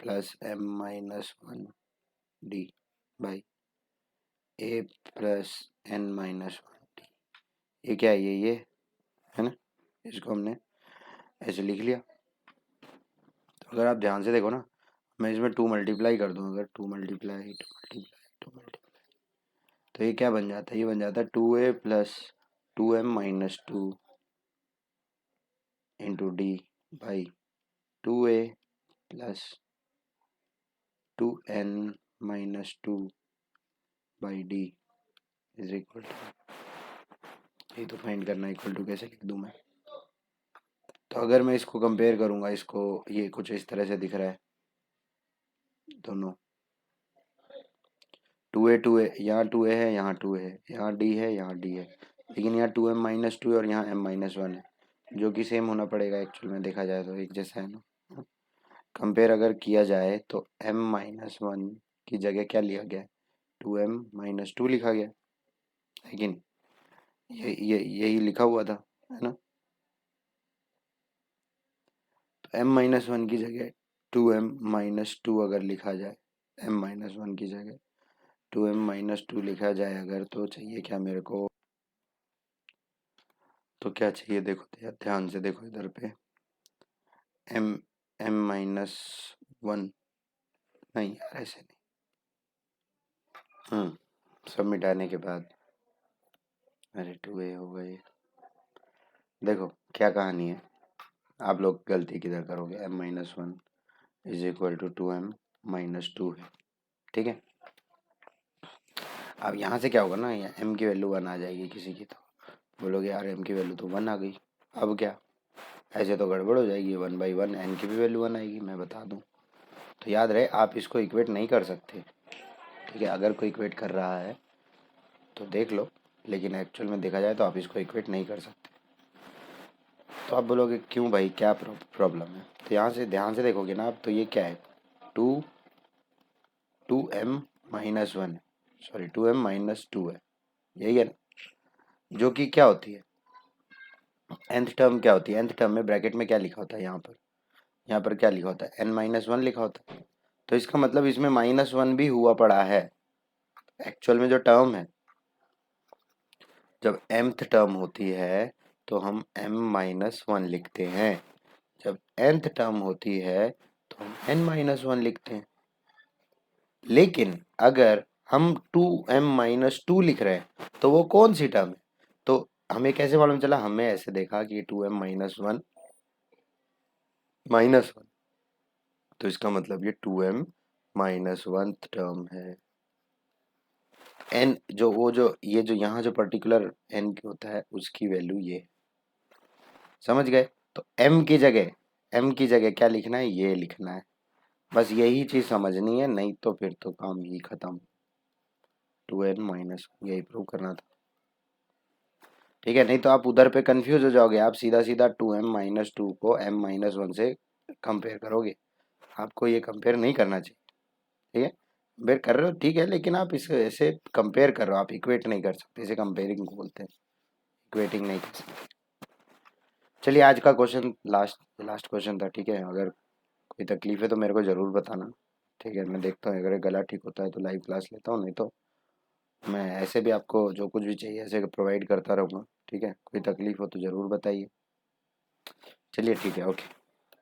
plus m minus one d by a plus n minus one d. ये क्या है? ये है ना, इसको हमने ऐसे लिख लिया। तो अगर आप ध्यान से देखो ना, मैं इसमें 2 मल्टीप्लाई कर दूँ, अगर 2 मल्टीप्लाई 2 मल्टीप्लाई 2 मल्टीप्लाई, तो ये क्या बन जाता है? ये बन जाता है 2a plus 2m minus 2 into d by 2a plus 2n minus 2 by d is equal to, ये तो फाइंड करना इक्वल टू कैसे लिख दूँ मैं? तो अगर मैं इसको कंपेयर करूँगा, इसको, ये कुछ इस तरह से दिख रहा है दोनों, 2a यहाँ 2a है, यहाँ 2a है, यहाँ d है, यहाँ d है, लेकिन यहाँ 2m माइनस 2 है और यहाँ m माइनस 1 है, जो कि सेम होना पड़ेगा एक्चुअल में, देखा जाए तो एक जैसा है ना। कंपेयर अगर किया जाए तो m माइनस 1 की जगह क्या लिया गया है? 2m माइनस 2 लिखा गया, लेकिन यही लिखा हुआ था, है ना। तो m माइनस 1 की जगह 2m माइनस 2 अगर लिखा जाए, m माइनस 1 की जगह 2m माइनस 2 लिखा जाए अगर, तो चाहिए क्या मेरे को? तो क्या चाहिए? देखो ध्यान से देखो इधर पे, m माइनस 1, नहीं यार ऐसे नहीं, सब मिटाने के बाद, अरे 2a होगा ये। देखो क्या कहानी है, आप लोग गलती किधर करोगे? m minus 1 is equal to 2m minus 2 है, ठीक है। अब यहाँ से क्या होगा ना, यहाँ m की वैल्यू 1 आ जाएगी किसी की, तो बोलोगे यार m की वैल्यू तो 1 आ गई, अब क्या? ऐसे तो गड़बड़ हो जाएगी, 1/1 n की भी वैल्यू 1 आएगी, मैं बता दूँ। तो याद रहे, आप इसको इक्वेट नहीं कर सकते, ठीक है। अगर कोई इक्वेट कर रहा है तो देख लो, लेकिन एक्चुअल में देखा जाए तो आप इसको इक्वेट नहीं कर सकते। तो आप बोलोगे क्यों भाई, क्या प्रॉब्लम है? तो यहाँ से ध्यान से देखोगे ना आप, तो ये क्या है? 2m minus 1, sorry 2m minus 2 है, यही है ना, जो कि क्या होती है? nth टर्म क्या होती है? nth टर्म में ब्रैकेट में क्या लिखा होता है? यहाँ पर क्या लिखा होता है? n माइनस 1 लिखा होता है। तो इसका मतलब इसमें माइनस 1 भी हुआ पड़ा है एक्चुअल में। जो टर्म है, जब mth टर्म होती है तो हम m माइनस 1 लिखते हैं, जब nth टर्म होती है तो हम n माइनस 1 लिखते हैं। लेकिन अगर हम 2m माइनस 2 लिख रहे हैं तो वो कौन सी टर्म है? तो हमें कैसे मालूम चला? हमने ऐसे देखा कि 2m माइनस 1 माइनस 1, तो इसका मतलब ये 2m माइनस 1 टर्म है। n जो वो जो ये जो यहाँ जो पर्टिकुलर n होता है उसकी वैल्यू ये, समझ गए? तो m की जगह क्या लिखना है? ये लिखना है, बस यही चीज समझनी है, नहीं तो फिर तो काम ही खत्म। 2n माइनस यही प्रूव करना था, ठीक है। नहीं तो आप उधर पे कंफ्यूज हो जाओगे, आप सीधा सीधा 2m माइनस 2 को m माइनस 1 से कंपेयर करोगे, आपको ये कंपेयर नहीं करना चाहिए, ठीक है। कंपेयर कर रहे हो ठीक है, लेकिन आप इसे ऐसे कंपेयर कर रहे हो, आप इक्वेट नहीं कर सकते, इसे कंपेयरिंग बोलते हैं, इक्वेटिंग नहीं कर सकते। चलिए आज का क्वेश्चन लास्ट क्वेश्चन था, ठीक है। अगर कोई तकलीफ है तो मेरे को ज़रूर बताना, ठीक है। मैं देखता हूँ, अगर गला ठीक होता है तो लाइव क्लास लेता हूँ, नहीं तो मैं ऐसे भी आपको जो कुछ भी चाहिए ऐसे प्रोवाइड करता रहूँगा, ठीक है। कोई तकलीफ हो तो ज़रूर बताइए। चलिए ठीक है, ओके।